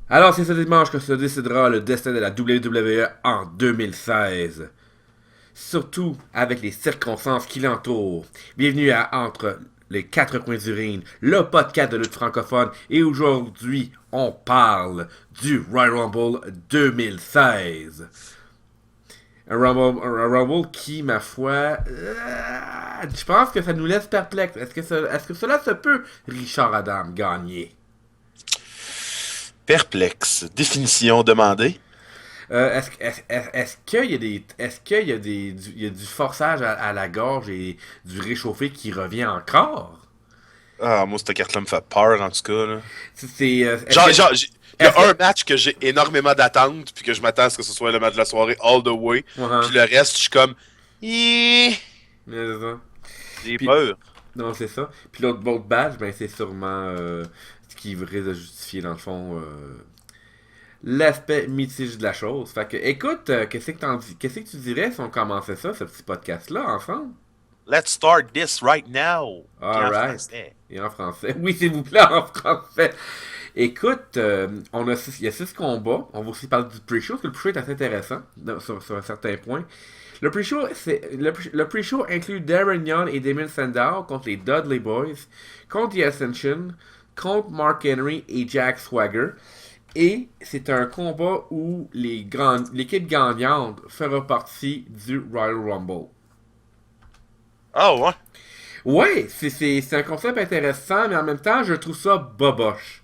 Alors, c'est ce dimanche que se décidera le destin de la WWE en 2016. Surtout avec les circonstances qui l'entourent. Bienvenue à Entre les quatre coins du ring, le podcast de lutte francophone. Et aujourd'hui, on parle du Royal Rumble 2016. Un Rumble qui, ma foi, je pense que ça nous laisse perplexes. Est-ce que cela se peut, Richard Adam, gagner? Perplexe. Définition demandée. Est-ce qu'il y a est-ce qu'il y a il y a du forçage à la gorge et du réchauffé qui revient encore? Ah, moi, cette carte-là me fait peur, en tout cas, là. Est-ce que, Il y a est-ce que, un match que j'ai énormément d'attentes, puis que je m'attends à ce que ce soit le match de la soirée all the way. Puis uh-huh, le reste, je suis comme, Ih, c'est ça. j'ai Puis, peur. non, c'est ça. Puis l'autre badge, ben c'est sûrement ce qui risque de justifier dans le fond l'aspect mythique de la chose. Fait que, écoute, qu'est-ce que tu dirais si on commençait ça, ce petit podcast-là, ensemble? Let's start this right now. Puis en Alright. français. Et en français. Oui, s'il vous plaît, en français. Écoute, il y a 6 combats. On va aussi parler du pre-show, parce que le pre-show est assez intéressant sur un certain point. Le pre-show inclut Darren Young et Damien Sandow contre les Dudley Boys, contre The Ascension, contre Mark Henry et Jack Swagger. Et c'est un combat où l'équipe gagnante fera partie du Royal Rumble. Ah ouais. Ouais, c'est un concept intéressant, mais en même temps, je trouve ça boboche.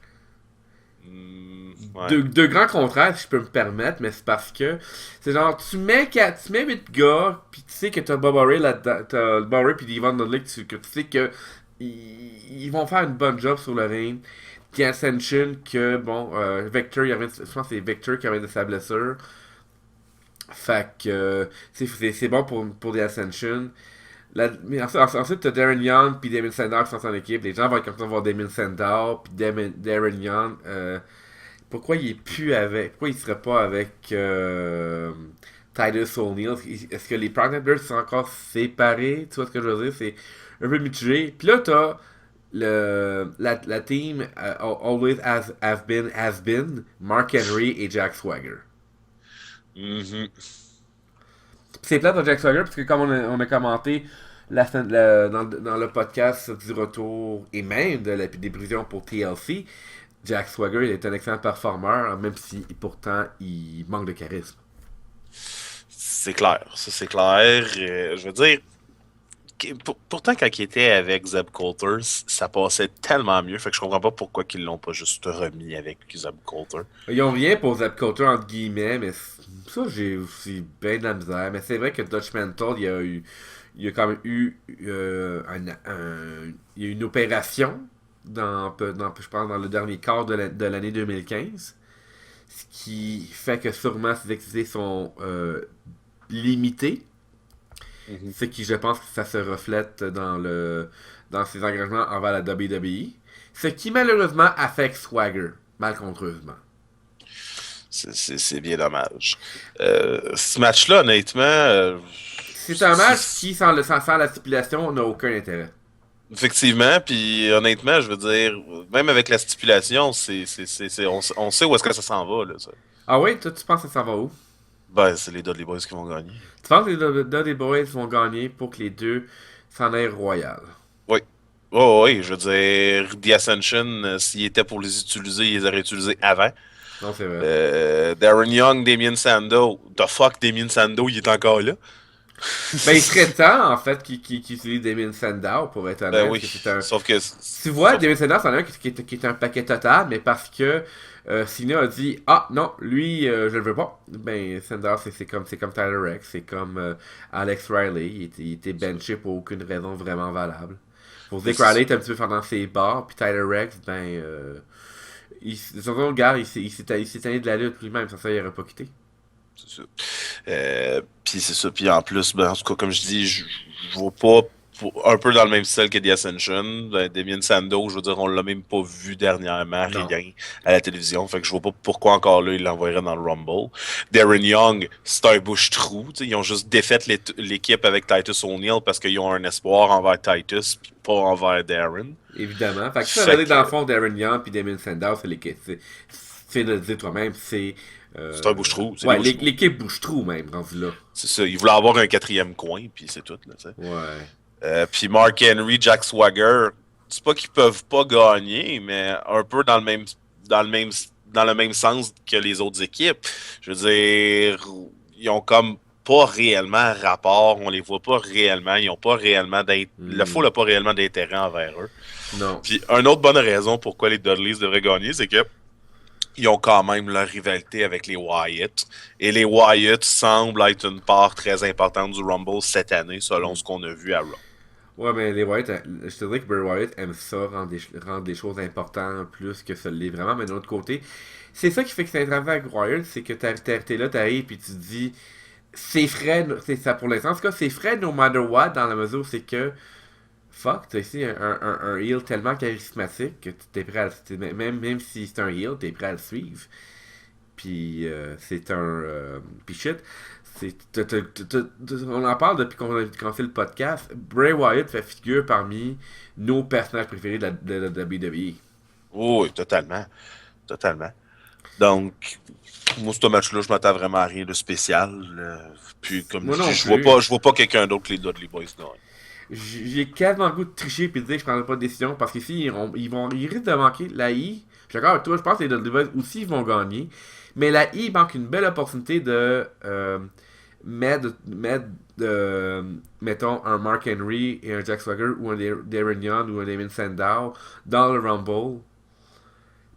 Ouais. De grands contraires, si je peux me permettre, mais c'est parce que c'est genre, tu mets 8 gars, puis tu sais que t'as Bob Ray là-dedans, t'as Bob Ray puis Devon Dudley, que tu sais que ils vont faire une bonne job sur le ring. Puis Ascension, que bon, Vector, je pense que c'est Vector qui revient de sa blessure. Fait que c'est bon pour The Ascension. Mais ensuite, t'as Darren Young puis Damien Sandow qui sont en équipe. Les gens vont être contents de voir Damien Sandow puis Darren Young. Pourquoi il est plus avec. Pourquoi il serait pas avec Titus O'Neil? Est-ce que les Partners sont encore séparés? Tu vois ce que je veux dire? C'est un peu mitigé. Puis là, t'as la team Always has been, Mark Henry et Jack Swagger. Mhm. C'est plate pour Jack Swagger parce que comme on a commenté dans le podcast du retour et même des prévisions pour TLC, Jack Swagger est un excellent performeur, même si pourtant il manque de charisme. C'est clair. Ça, c'est clair. Je veux dire, pourtant, quand il était avec Zeb Coulter, ça passait tellement mieux. Fait que je comprends pas pourquoi ils l'ont pas juste remis avec Zeb Coulter. Ils ont rien pour Zap Coulter entre guillemets, mais ça j'ai aussi bien de la misère. Mais c'est vrai que Dutch Mantle, il y a quand même eu il y a eu une opération je pense dans le dernier quart de l'année 2015. Ce qui fait que sûrement ses activités sont limitées. Mhm. Ce qui, je pense, que ça se reflète dans ses engagements envers la WWE. Ce qui, malheureusement, affecte Swagger, malcontreusement. C'est bien dommage. Ce match-là, honnêtement, C'est un match qui, sans la stipulation, n'a aucun intérêt. effectivement, puis honnêtement, je veux dire, même avec la stipulation, on sait où est-ce que ça s'en va, là, ça. Ah oui, toi, tu penses que ça va où? Ben, c'est les Dudley Boys qui vont gagner. Tu penses que les Dudley Boys vont gagner pour que les deux s'en aillent royal? Oui. Oh, oui, je veux dire, The Ascension, s'ils étaient pour les utiliser, ils les auraient utilisés avant. Non, c'est vrai. Darren Young, Damien Sandow. The fuck, Damien Sandow, il est encore là? Ben, il serait temps, en fait, qu'ils utilisent Damien Sandow, pour être Ben honnête, oui. que c'est un. Sauf que. Tu vois, Sauf... David Sanders, c'en est un qui est un paquet total, mais parce que Cena a dit ah non, lui, je le veux pas. Ben, Sanders, c'est comme Tyler Rex, c'est comme Alex Riley, il était benché pour aucune raison vraiment valable. Pour dire que Riley était un petit peu fort dans ses bars, puis Tyler Rex, ben, son gars, il s'est tanné de la lutte lui-même, sans ça, il aurait pas quitté. C'est ça. Puis c'est ça. Puis en plus, ben, en tout cas, comme je dis, je vois pas un peu dans le même style que The Ascension. Ben, Damien Sandow, je veux dire, on l'a même pas vu dernièrement, Non. rien à la télévision. Fait que je vois pas pourquoi encore là, il l'envoyerait dans le Rumble. Darren Young, c'est un bouche-trou. Ils ont juste défait l'équipe avec Titus O'Neil parce qu'ils ont un espoir envers Titus, puis pas envers Darren. Évidemment. Fait que ça veut Fait dire que dans le que, fond, Darren Young puis Damien Sandow, c'est viens de le dire toi-même, c'est... C'est un bouche-trou. C'est ouais, des bouche-trous. l'équipe bouche-trou même, rendu là. C'est ça. Ils voulaient avoir un quatrième coin, puis c'est tout. Là, tu sais. Ouais. Puis Mark Henry, Jack Swagger, c'est pas qu'ils peuvent pas gagner, mais un peu dans le même, dans le même sens que les autres équipes. Je veux dire, ils ont comme pas réellement rapport, on les voit pas réellement, ils ont pas réellement le fou n'a pas réellement d'intérêt envers eux. Non. Puis une autre bonne raison pourquoi les Dudleys devraient gagner, c'est que ils ont quand même leur rivalité avec les Wyatt. Et les Wyatt semblent être une part très importante du Rumble cette année, selon ce qu'on a vu à Raw. Ouais, mais les Wyatt, je te dirais que Bray Wyatt aime ça, rendre des choses importantes plus que ça l'est vraiment, mais d'un autre côté, c'est ça qui fait que c'est intéressant avec Wyatt, c'est que t'es là, t'arrives, puis tu te dis, c'est frais, c'est ça pour l'instant, en tout cas, c'est frais no matter what, dans la mesure où c'est que, fuck, t'as ici un heel tellement charismatique que t'es prêt à même si c'est un heel, t'es prêt à le suivre. Puis c'est un. Puis shit, on en parle depuis qu'on a commencé le podcast. Bray Wyatt fait figure parmi nos personnages préférés de la WWE. Oh, oui, totalement. Totalement. Donc, moi, ce match-là, je m'attends vraiment à rien de spécial. Puis, comme Moi je dis, non plus. je vois pas quelqu'un d'autre que les Dudley Boys gagne. J'ai quasiment le goût de tricher et de dire que je prendrai pas de décision parce qu'ici, ils risquent de manquer la I. Je suis d'accord avec toi, je pense que les Dudley Boys aussi ils vont gagner. Mais la I manque une belle opportunité de mettre mettons, un Mark Henry et un Jack Swagger ou un Darren Young ou un Damon Sandow dans le Rumble.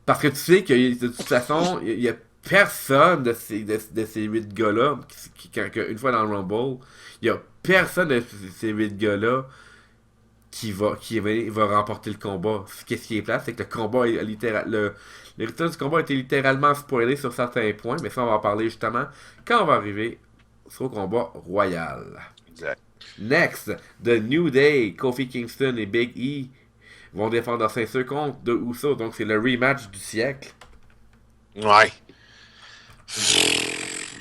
Parce que tu sais que de toute façon, il y a personne de ces 8 gars-là, une fois dans le Rumble, il y a personne de ces 8 gars-là qui va remporter le combat. Qu'est-ce qui est plat, c'est que le combat est le résultat du combat a été littéralement spoilé sur certains points, mais ça on va en parler justement quand on va arriver au combat royal. Exact. Next, The New Day, Kofi Kingston et Big E vont défendre leur ceinture contre The Usos, donc c'est le rematch du siècle. Ouais.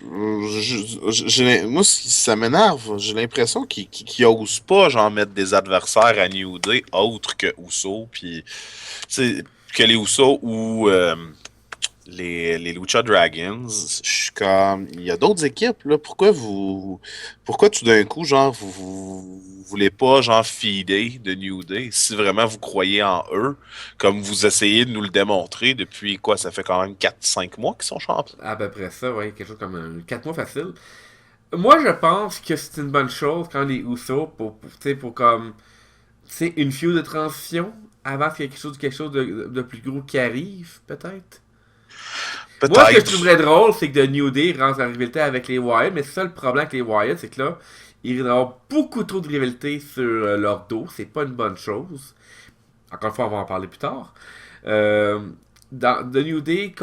Moi, ça m'énerve. J'ai l'impression qu'ils osent pas, genre, mettre des adversaires à New Day autres que Usos, puis que les Usos ou les Lucha Dragons. Je suis comme, il y a d'autres équipes là. Pourquoi tout d'un coup, genre, vous voulez pas, genre, feeder de New Day si vraiment vous croyez en eux, comme vous essayez de nous le démontrer depuis quoi, ça fait quand même 4-5 mois qu'ils sont champions. À peu près ça, ouais, quelque chose comme 4 mois facile. Moi, je pense que c'est une bonne chose quand les Usos, pour comme, c'est une feud de transition avant qu'il y ait quelque chose de plus gros qui arrive, peut-être. Moi, ce que je Peut-être. trouverais drôle, c'est que The New Day rentre en rivalité avec les Wyatt, mais c'est ça le problème avec les Wyatt, c'est que là, il va y avoir beaucoup trop de rivalité sur leur dos, c'est pas une bonne chose. Encore une fois, on va en parler plus tard. Euh, dans The New Day,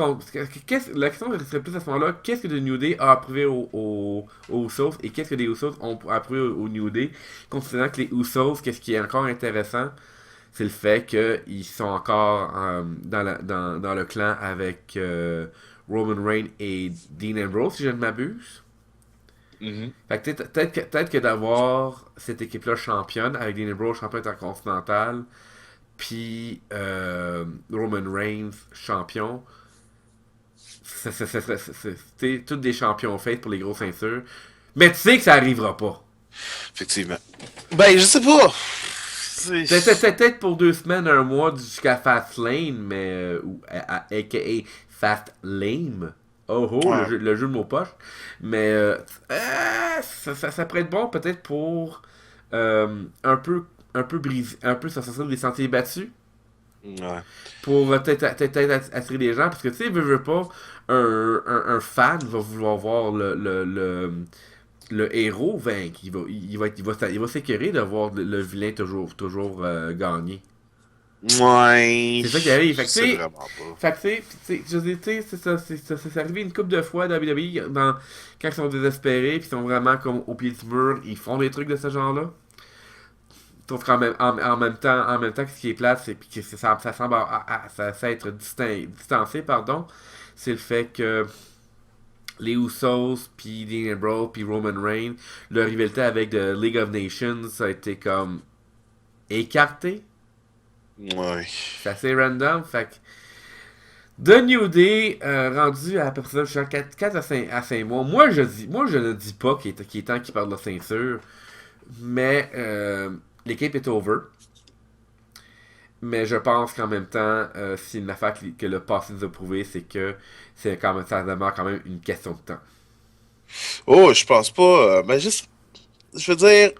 la question serait plus à ce moment-là, qu'est-ce que The New Day a approuvé aux Usos et qu'est-ce que les Usos ont approuvé au New Day, considérant que les Usos, qu'est-ce qui est encore intéressant, c'est le fait qu'ils sont encore dans le clan avec Roman Reigns et Dean Ambrose, si je ne m'abuse. Mhm. Fait que peut-être que d'avoir cette équipe-là championne, avec Dean Ambrose champion intercontinental, puis Roman Reigns champion, c'est tous des champions faits pour les grosses ceintures. Mais tu sais que ça arrivera pas. Effectivement. Ben, je sais pas. Peut-être pour 2 semaines, un mois jusqu'à Fastlane, mais a.k.a. Fast Lame. Oh oh, Ouais. le jeu de mots poche. Mais ça pourrait être bon peut-être pour un peu briser, un peu sortir des sentiers battus. Ouais. Pour peut-être attirer les gens. Parce que tu sais, veut pas, un fan va vouloir voir le héros vaincre. Il va s'écœurer de voir le vilain toujours gagner. Ouais. C'est ça qui arrive. Je sais vraiment pas. Fait que tu sais, je veux dire, tu sais, c'est arrivé une couple de fois à WWE quand ils sont désespérés, puis ils sont vraiment comme au pied du mur, ils font des trucs de ce genre-là. Sauf en même temps, ce qui est plate, c'est que ça semble ça être distancé, pardon, c'est le fait que les Usos, puis Dean Ambrose, puis Roman Reigns, leur rivalité avec The League of Nations, ça a été comme écarté. Ouais. C'est assez random, fait que The New Day, rendu à peu près genre 4 à 5 mois. Moi, je ne dis pas qu'il est temps qu'il perde la ceinture, mais l'équipe est over. Mais je pense qu'en même temps, c'est une affaire que le passé nous a prouvé, c'est que ça demeure quand même une question de temps. Oh, je pense pas. Mais juste, je veux dire,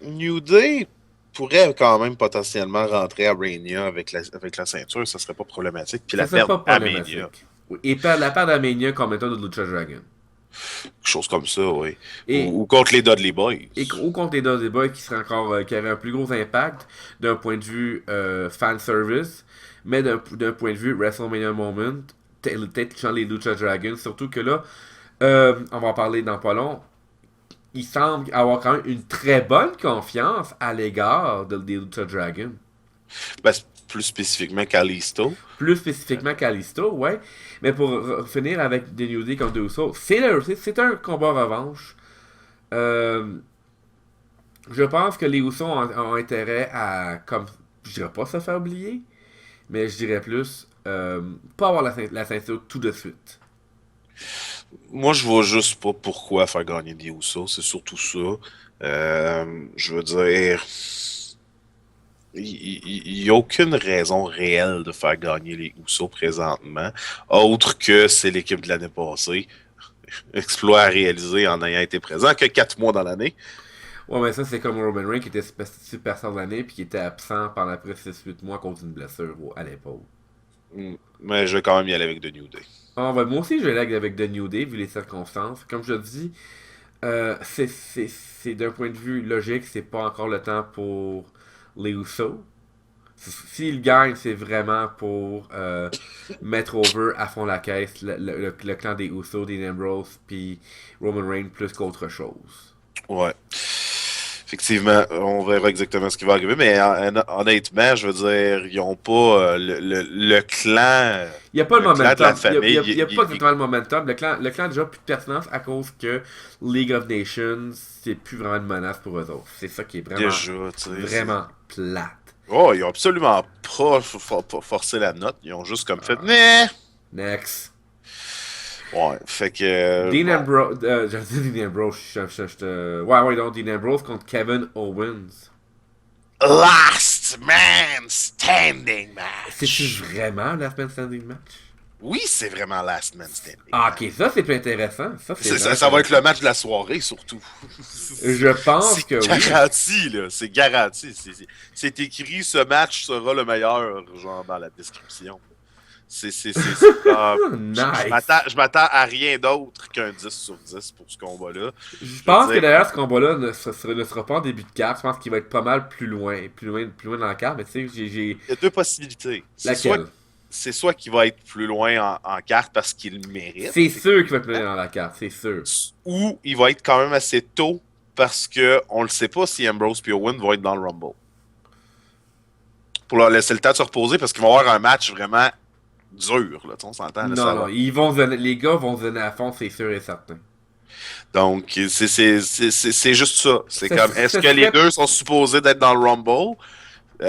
New Day pourrait quand même potentiellement rentrer à Rania avec la ceinture, ça serait pas problématique. Puis Ça la serait perdre pas à Mania. problématique. Oui. Et perdre la part d'Armenia comme étant de Lucha Dragon. Quelque chose comme ça, oui. Et, Ou contre les Dudley Boys. ou contre les Dudley Boys qui serait encore qui avait un plus gros impact d'un point de vue fan service, mais d'un point de vue WrestleMania Moment, peut-être genre les Lucha Dragons, surtout que là, on va en parler dans pas long. Il semble avoir quand même une très bonne confiance à l'égard des Lucha Dragons. Ben, plus spécifiquement Kalisto. Plus spécifiquement qu'Alisto, ouais. Mais pour finir avec The New Day contre Uso, c'est un combat revanche. Euh, je pense que les Usos ont intérêt à, comme, je dirais pas se faire oublier, mais je dirais plus, pas avoir la ceinture tout de suite. Moi, je vois juste pas pourquoi faire gagner des Usos. C'est surtout ça. Je veux dire, il n'y a aucune raison réelle de faire gagner les Usos présentement, autre que c'est l'équipe de l'année passée. Exploit à réaliser en ayant été présent que 4 mois dans l'année. Ouais, mais ça, c'est comme Roman Reigns qui était superstar de l'année puis qui était absent pendant près de 6-8 mois à cause d'une blessure à l'épaule. Mais je vais quand même y aller avec The New Day. Ah, ouais, moi aussi, je lag avec The New Day vu les circonstances. Comme je dis, c'est d'un point de vue logique, c'est pas encore le temps pour les Usos. S'ils gagnent, c'est vraiment pour mettre over à fond la caisse le clan des Usos, Dean Ambrose, puis Roman Reigns plus qu'autre chose. Ouais. Effectivement, on verra exactement ce qui va arriver, mais honnêtement, je veux dire, ils n'ont pas le clan. Il n'y a pas le Le clan de la momentum. famille. Il y a pas exactement le momentum. Le clan a déjà plus de pertinence à cause que League of Nations, c'est plus vraiment une menace pour eux autres. C'est ça qui est vraiment, Déjà, tu sais. vraiment plate. Oh, ils ont absolument pas forcé la note. Ils ont juste comme fait, mais. Next. Ouais, fait que. Dean Bon. Ambrose. J'ai dit Dean Ambrose. Ouais, donc Dean Ambrose contre Kevin Owens. Last man standing match. C'est-tu vraiment Last Man Standing match? Oui, c'est vraiment Last man standing. Ah, ok, ça c'est plus intéressant. Ça va être le match de la soirée, surtout. Je pense que c'est oui. garanti, là. C'est garanti. C'est écrit, ce match sera le meilleur, genre, dans la description. Nice. Je m'attends à rien d'autre qu'un 10 sur 10 pour ce combat-là. Je pense que d'ailleurs ce combat-là ne sera pas en début de carte. Je pense qu'il va être pas mal plus loin dans la carte. Mais tu sais, j'ai. Il y a deux possibilités. Laquelle? C'est soit qu'il va être plus loin en carte parce qu'il le mérite. C'est sûr qu'il va être plus loin dans la carte, c'est sûr. Ou il va être quand même assez tôt parce que on le sait pas si Ambrose et Owen vont être dans le Rumble. Pour leur laisser le temps de se reposer parce qu'ils vont avoir un match vraiment dur, là, on s'entend. Non, les gars vont se donner à fond, c'est sûr et certain. Donc, c'est juste ça. C'est comme, est-ce que les deux sont supposés d'être dans le Rumble?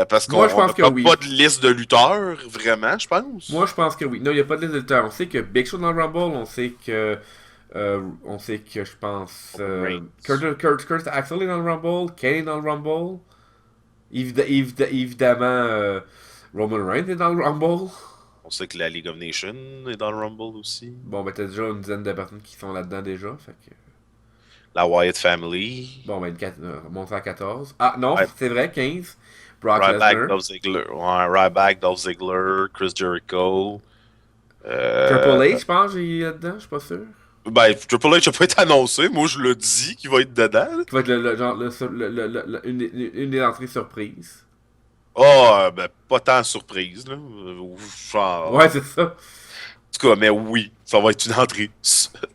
Parce qu'on n'a pas de liste de lutteurs, vraiment, je pense. Moi, je pense que oui. Non, il n'y a pas de liste de lutteurs. On sait que Big Show dans le Rumble, on sait que, je pense, Kurt Axel est dans le Rumble, Kane est dans le Rumble. Évidemment, Roman Reigns est dans le Rumble. On sait que la League of Nations est dans le Rumble aussi. Bon, ben, t'as déjà une dizaine de personnes qui sont là-dedans déjà. Fait que... La Wyatt Family. Bon, ben, monte à 14. Ah, non, ouais. C'est vrai, 15. Brock Ryback, Dolph Ziggler. Ouais, Ryback, Dolph Ziggler, Chris Jericho. Triple H, je pense, il est là-dedans, je suis pas sûr. Ben, Triple H n'a pas été annoncé. Moi, je le dis qu'il va être dedans. Qui va être une des entrées surprises. Ah, ben, pas tant surprise, là. Genre... Ouais, c'est ça. En tout cas, mais oui, ça va être une entrée.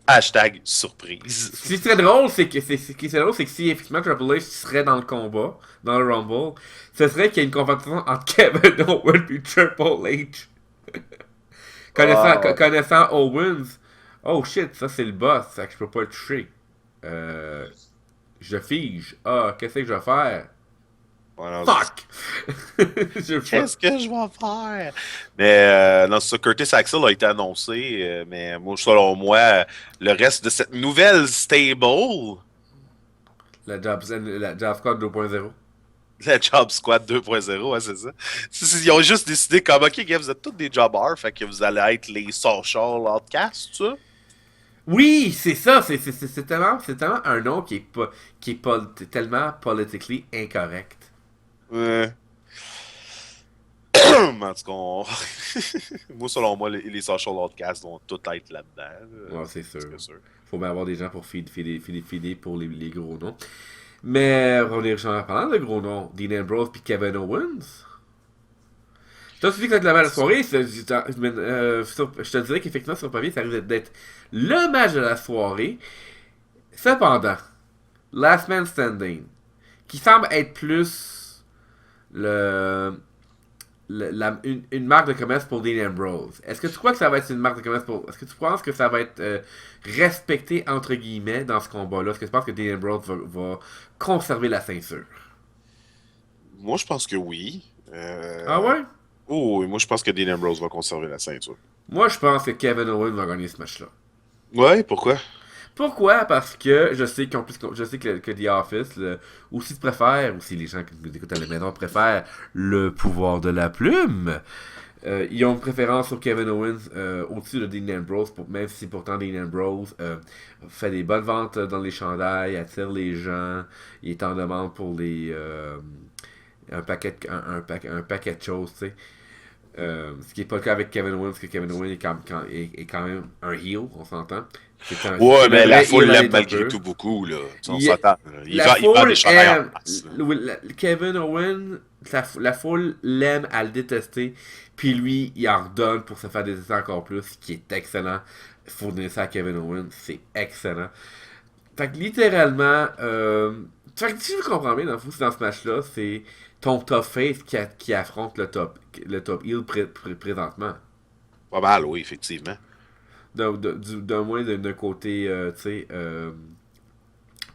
Hashtag surprise. Ce qui serait drôle, c'est que si effectivement Triple H serait dans le combat, dans le Rumble, ce serait qu'il y ait une compétition entre Kevin Owens et Triple H. Connaissant Owens, oh shit, ça c'est le boss, ça que je peux pas le toucher. Je fige. Ah, qu'est-ce que je vais faire? Ouais, non, Fuck! qu'est-ce que je vais faire? Mais non, c'est ça, Curtis Axel a été annoncé, mais moi, selon moi, le reste de cette nouvelle stable, La Job Squad 2.0. la Job Squad 2.0, ouais, c'est ça. Ils ont juste décidé comme, ok, gars, vous êtes tous des jobbers, fait que vous allez être les social outcasts, ça? Oui, c'est ça. C'est tellement un nom qui est tellement politically incorrect. Ouais. En tout cas, moi, selon moi, les social outcasts vont tous être là-dedans. Ouais, c'est sûr. C'est sûr. Faut bien avoir des gens pour feeder pour les gros noms. Mais on est en parlant de gros noms. Dean Ambrose puis Kevin Owens. Toi, tu dis que ça va être la mal soirée. Je te dirais qu'effectivement, sur le papier, ça risque d'être le match de la soirée. Cependant, Last Man Standing, qui semble être plus le, une marque de commerce pour Dean Ambrose. Est-ce que tu crois que ça va être une marque de commerce pour... Est-ce que tu penses que ça va être respecté, entre guillemets, dans ce combat-là? Est-ce que tu penses que Dean Ambrose va conserver la ceinture? Moi, je pense que oui. Ah ouais? Oh, oui, moi, je pense que Dean Ambrose va conserver la ceinture. Moi, je pense que Kevin Owens va gagner ce match-là. Ouais, pourquoi? Pourquoi? Parce que je sais que The Office, ou si tu préfères, ou si les gens qui nous écoutent à la maison préfèrent le pouvoir de la plume, ils ont une préférence sur Kevin Owens au-dessus de Dean Ambrose, même si pourtant Dean Ambrose fait des bonnes ventes dans les chandails, attire les gens, il est en demande pour un paquet de choses, tu sais. Ce qui n'est pas le cas avec Kevin Owens, parce que Kevin Owens est quand même un heel, on s'entend. Ouais, C'est le mais la vrai foule heel dans les l'aime malgré toppers. tout beaucoup, là. On Il- s'entend. La Il vend des foule chandails en aime masse, là. Kevin Owens, la foule l'aime à le détester, puis lui, il en redonne pour se faire détester encore plus, ce qui est excellent. Il faut donner ça à Kevin Owens, c'est excellent. Fait que littéralement, fait que si je comprends bien, dans le fond, c'est dans ce match-là, c'est ton top face qui affronte le top heel présentement. Pas mal, oui, effectivement. D'un moins d'un côté, tu sais,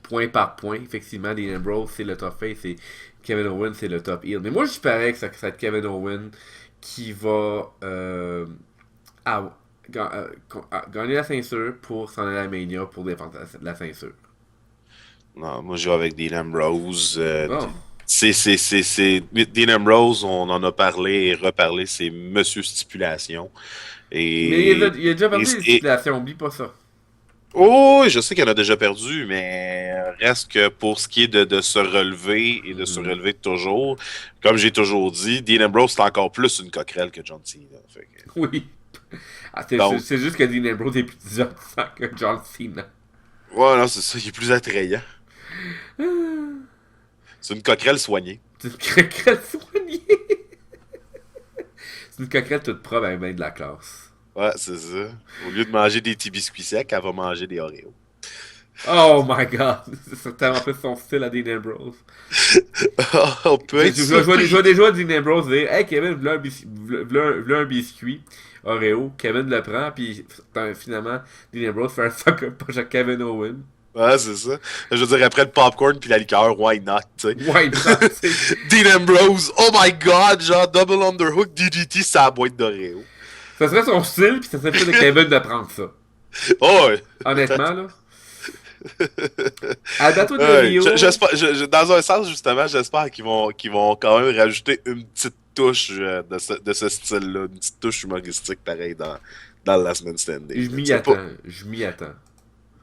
point par point, effectivement, Dean Ambrose, c'est le top face, et Kevin Owens, c'est le top heel. Mais moi, je parais que ça va être Kevin Owens qui va gagner la ceinture pour s'en aller à Mania pour défendre la ceinture. Non, moi, je vais avec Dean Ambrose. Bon. Dean Ambrose, on en a parlé et reparlé, c'est Monsieur Stipulation. Mais il a déjà Et, perdu les et- stipulations, oublie pas ça. oh, oui, je sais qu'il en a déjà perdu, mais reste que pour ce qui est de se relever et de se Mhm. relever toujours, comme j'ai toujours dit, Dean Ambrose, c'est encore plus une coquerelle que John Cena. Fait Oui. Ah, donc, c'est juste que Dean Ambrose est plus divertissant que John Cena. ouais, non, c'est ça, il est plus attrayant. C'est une coquerelle soignée. C'est une coquerelle soignée. C'est une coquerelle toute propre avec ben de la classe. Ouais, c'est ça. Au lieu de manger des petits biscuits secs, elle va manger des Oreos. Oh my god. C'est tellement plus son style à Dean Ambrose. On peut être Je vois surpris. déjà Dean Ambrose dire Hey Kevin, v'là un biscuit Oreo. Kevin le prend, puis finalement, Dean Ambrose fait un sucker punch à Kevin Owen. Ouais, c'est ça. Je veux dire, après le popcorn puis la liqueur, why not, tu sais. Why not, tu sais. Dean Ambrose, oh my god, genre double underhook DDT, c'est la boîte d'Oreo. Ça serait son style, puis ça serait plus de Kevin de prendre ça. Oh, ouais. Honnêtement, là. À Bateau de Ouais, Rio. dans un sens, justement, j'espère qu'ils vont quand même rajouter une petite touche de ce style-là, une petite touche humoristique pareil dans le Last Man Standing. Je m'y Tu sais, pas- attends. Je m'y attends.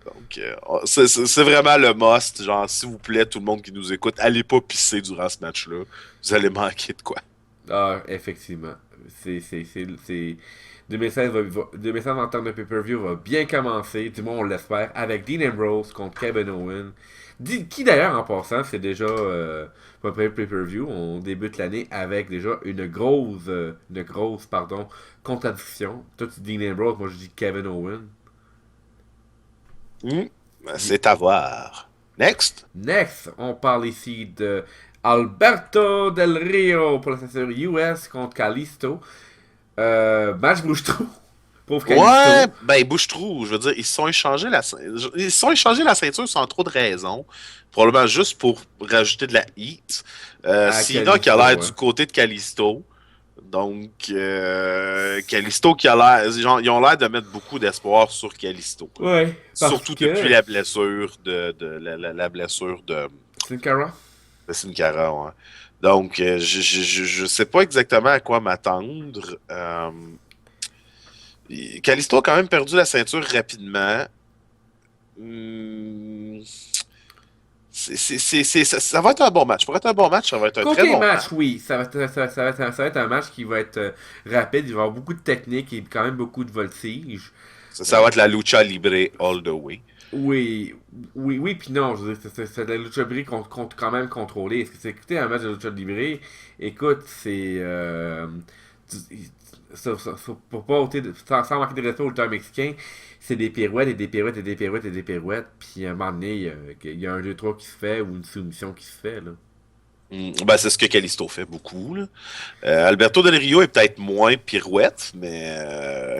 Donc, c'est vraiment le must. Genre, s'il vous plaît, tout le monde qui nous écoute, allez pas pisser durant ce match-là. Vous allez manquer de quoi. Ah, effectivement. 2016 en termes de pay-per-view va bien commencer, du moins on l'espère, avec Dean Ambrose contre Kevin Owens. Qui d'ailleurs, en passant, c'est déjà pas près pay-per-view. On débute l'année avec déjà une grosse contradiction. Toi, tu dis Dean Ambrose, moi je dis Kevin Owens. Hmm. Ben, c'est à voir. Next. Next, on parle ici de Alberto Del Rio pour la ceinture US contre Kalisto. Match bouge-trou. Pauvre Ouais, Kalisto. ben bouche-trou, je veux dire, ils se sont échangés la ceinture sans trop de raison. Probablement juste pour rajouter de la heat. À Cena qui a l'air Kalisto, du hein. côté de Kalisto. Donc, Kalisto qui a l'air. Genre, ils ont l'air de mettre beaucoup d'espoir sur Kalisto. Ouais, parce Surtout depuis que la blessure la blessure Sin Cara. de Sin Cara, ouais. Donc, je sais pas exactement à quoi m'attendre. Kalisto a quand même perdu la ceinture rapidement. Hmm, ça va être un bon match. Pour être un bon match, ça va être un très Côté bon match, match. oui, ça va être un match qui va être rapide, il va y avoir beaucoup de technique et quand même beaucoup de voltige. Ça Euh, va être la lucha libre all the way. oui, oui, puis non, je veux dire, c'est de la lucha libre quand même contrôlée. Est-ce que c'est écouter un match de lucha libre? Écoute, c'est. Pour pas ôter sans manquer de respect au lutteur mexicain, c'est des pirouettes et des pirouettes et des pirouettes et des pirouettes. Puis à un moment donné, il y a un 2-3 qui se fait ou une soumission qui se fait, là. Ben, c'est ce que Kalisto fait beaucoup, là. Alberto Del Rio est peut-être moins pirouette, mais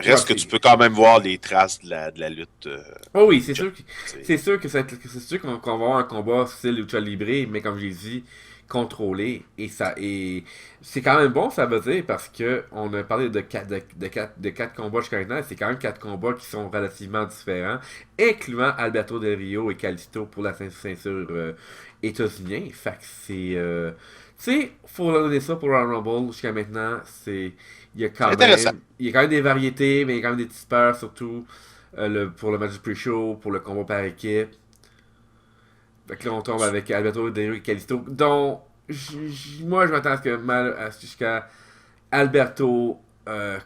Ouais, reste que tu peux quand même voir les traces de la lutte. oh oui, Lucha, c'est sûr c'est sûr qu'on va avoir un combat style Lucha Libre, mais comme j'ai dit, contrôlé. Et c'est quand même bon, ça veut dire, parce que on a parlé de quatre combats jusqu'à maintenant, c'est quand même quatre combats qui sont relativement différents, incluant Alberto Del Rio et Kalisto pour la ceinture états-unienne. Fait que c'est. Tu sais, faut leur donner ça pour Royal Rumble jusqu'à maintenant. c'est intéressant. Il y a quand même des variétés, mais il y a quand même des petites peurs, surtout pour le match du pre-show, pour le combat par équipe. Fait que là, on tombe avec Alberto Del Rio et Kalisto. Donc, moi, je m'attends à ce que jusqu'à Alberto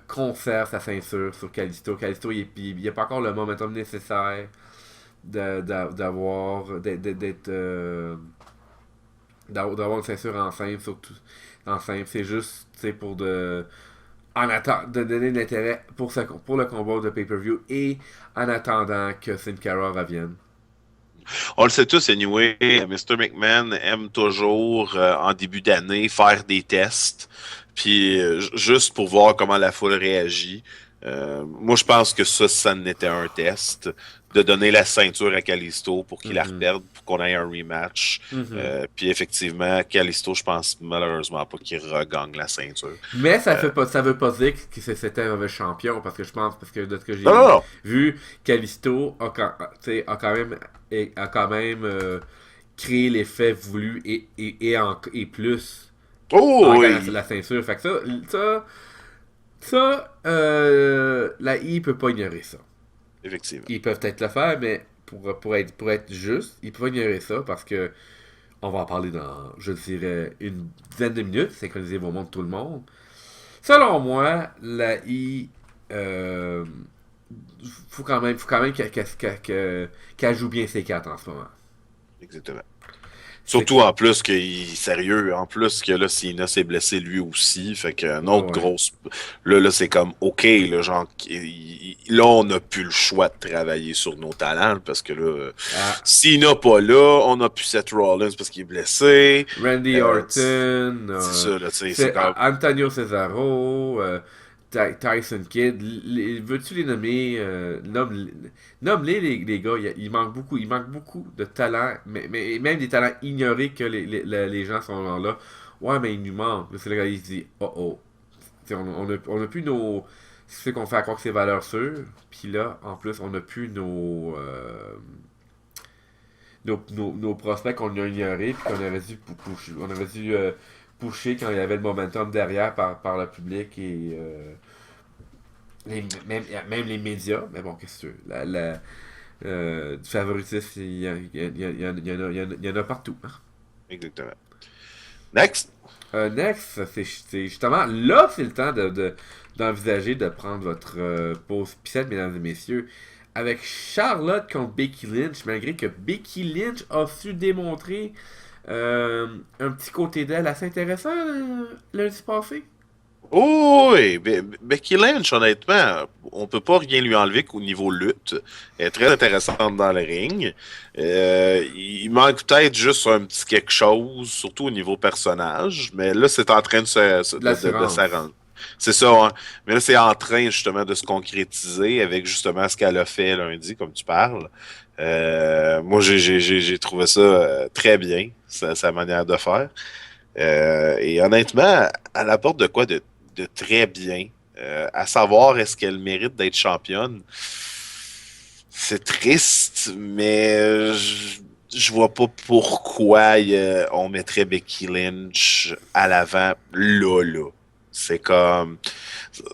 conserve sa ceinture sur Kalisto. Kalisto, il n'y a pas encore le momentum nécessaire d'avoir une ceinture enceinte, surtout enceinte. C'est juste, pour de donner de l'intérêt pour le combat de pay-per-view et en attendant que Sin Cara revienne. On le sait tous, anyway, Mr. McMahon aime toujours, en début d'année, faire des tests, puis juste pour voir comment la foule réagit. Moi, je pense que ça n'était un test, de donner la ceinture à Kalisto pour qu'il la Mhm. reperde, pour qu'on ait un rematch. Mhm. Puis effectivement, Kalisto, je pense malheureusement pas qu'il regagne la ceinture. Mais Euh, ça veut pas dire que c'était un mauvais champion, parce que de ce que non, non, j'ai non. vu, Kalisto a quand même créé l'effet voulu et plus en Oh, gagnant la oui, ceinture. Fait que la I peut pas ignorer ça. effectivement. Ils peuvent peut-être le faire, mais pour être juste, ils peuvent ignorer ça parce que on va en parler dans, je dirais, une dizaine de minutes, synchroniser vos montres tout le monde. Selon moi, la I, faut quand même qu'elle joue bien ses cartes en ce moment. Exactement. C'est Surtout que, en plus sérieux, en plus que là, Cena s'est blessé lui aussi, fait qu'une ouais, autre ouais. grosse. Là, c'est comme OK, là, genre, là, on n'a plus le choix de travailler sur nos talents parce que là, Ah, Cena pas là, on n'a plus Seth Rollins parce qu'il est blessé. Randy Euh, Orton, c'est ça, là, tu sais, c'est comme. Antonio Cesaro, Tyson Kidd, veux-tu les nommer? Nomme-les, les gars. Il manque beaucoup de talents, mais même des talents ignorés que les gens sont là. Ouais, mais il nous manque. Là, c'est le gars, il se dit, oh oh. T'sais, on a plus nos. C'est ce qu'on fait à croire que c'est valeur sûre. Puis là, en plus, on a plus nos prospects qu'on a ignorés, puis qu'on avait dû pusher quand il y avait le momentum derrière par le public et même les médias. Mais bon, qu'est-ce que tu veux? Du favoritisme, il y en a partout, hein. Exactement. Next. Next, c'est justement là, c'est le temps d'envisager de prendre votre pause piscette, mesdames et messieurs, avec Charlotte contre Becky Lynch, malgré que Becky Lynch a su démontrer un petit côté d'elle assez intéressant lundi passé. Oh, oui, Becky Lynch, honnêtement, on peut pas rien lui enlever qu'au niveau lutte. Elle est très intéressante dans le ring. Il manque peut-être juste un petit quelque chose, surtout au niveau personnage, mais là, c'est en train de De de l'assurance. s'arranger. C'est ça, ouais. Mais là, c'est en train justement de se concrétiser avec justement ce qu'elle a fait lundi, comme tu parles. Moi, j'ai trouvé ça très bien, sa manière de faire. Et honnêtement, elle apporte de quoi de très bien. À savoir, est-ce qu'elle mérite d'être championne? C'est triste, mais je vois pas pourquoi on mettrait Becky Lynch à l'avant là. C'est comme,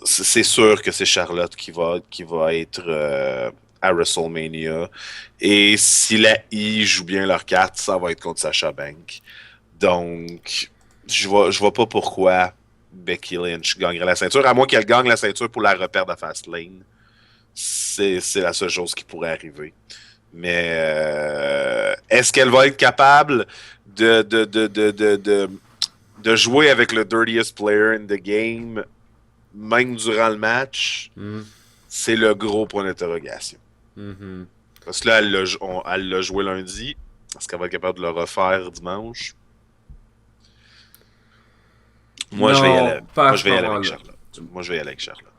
c'est sûr que c'est Charlotte qui va être à WrestleMania. Et si la I joue bien leur carte, ça va être contre Sasha Banks. Donc, je vois pas pourquoi Becky Lynch gagnerait la ceinture, à moins qu'elle gagne la ceinture pour la repère de Fastlane. C'est la seule chose qui pourrait arriver. Mais est-ce qu'elle va être capable de jouer avec le dirtiest player in the game, même durant le match? C'est le gros point d'interrogation. Mhm. Parce que là, elle l'a joué lundi. Est-ce qu'elle va être capable de le refaire dimanche? Moi, je vais y aller. Non, pas à Moi, je ce vais y aller avec moment-là. Charlotte. Moi, je vais y aller avec Charlotte.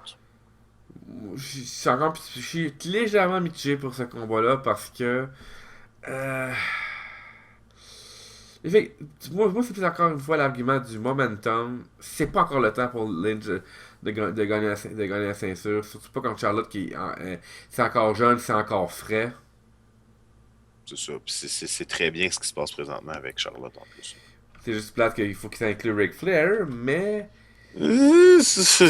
Je suis légèrement mitigé pour ce combat-là parce que. Euh, moi c'est plus encore une fois l'argument du momentum. C'est pas encore le temps pour Lynch de gagner la ceinture. Surtout pas contre Charlotte c'est encore jeune, c'est encore frais. C'est ça. Puis c'est très bien ce qui se passe présentement avec Charlotte en plus. C'est juste plate qu'il faut qu'il inclue Ric Flair, mais ça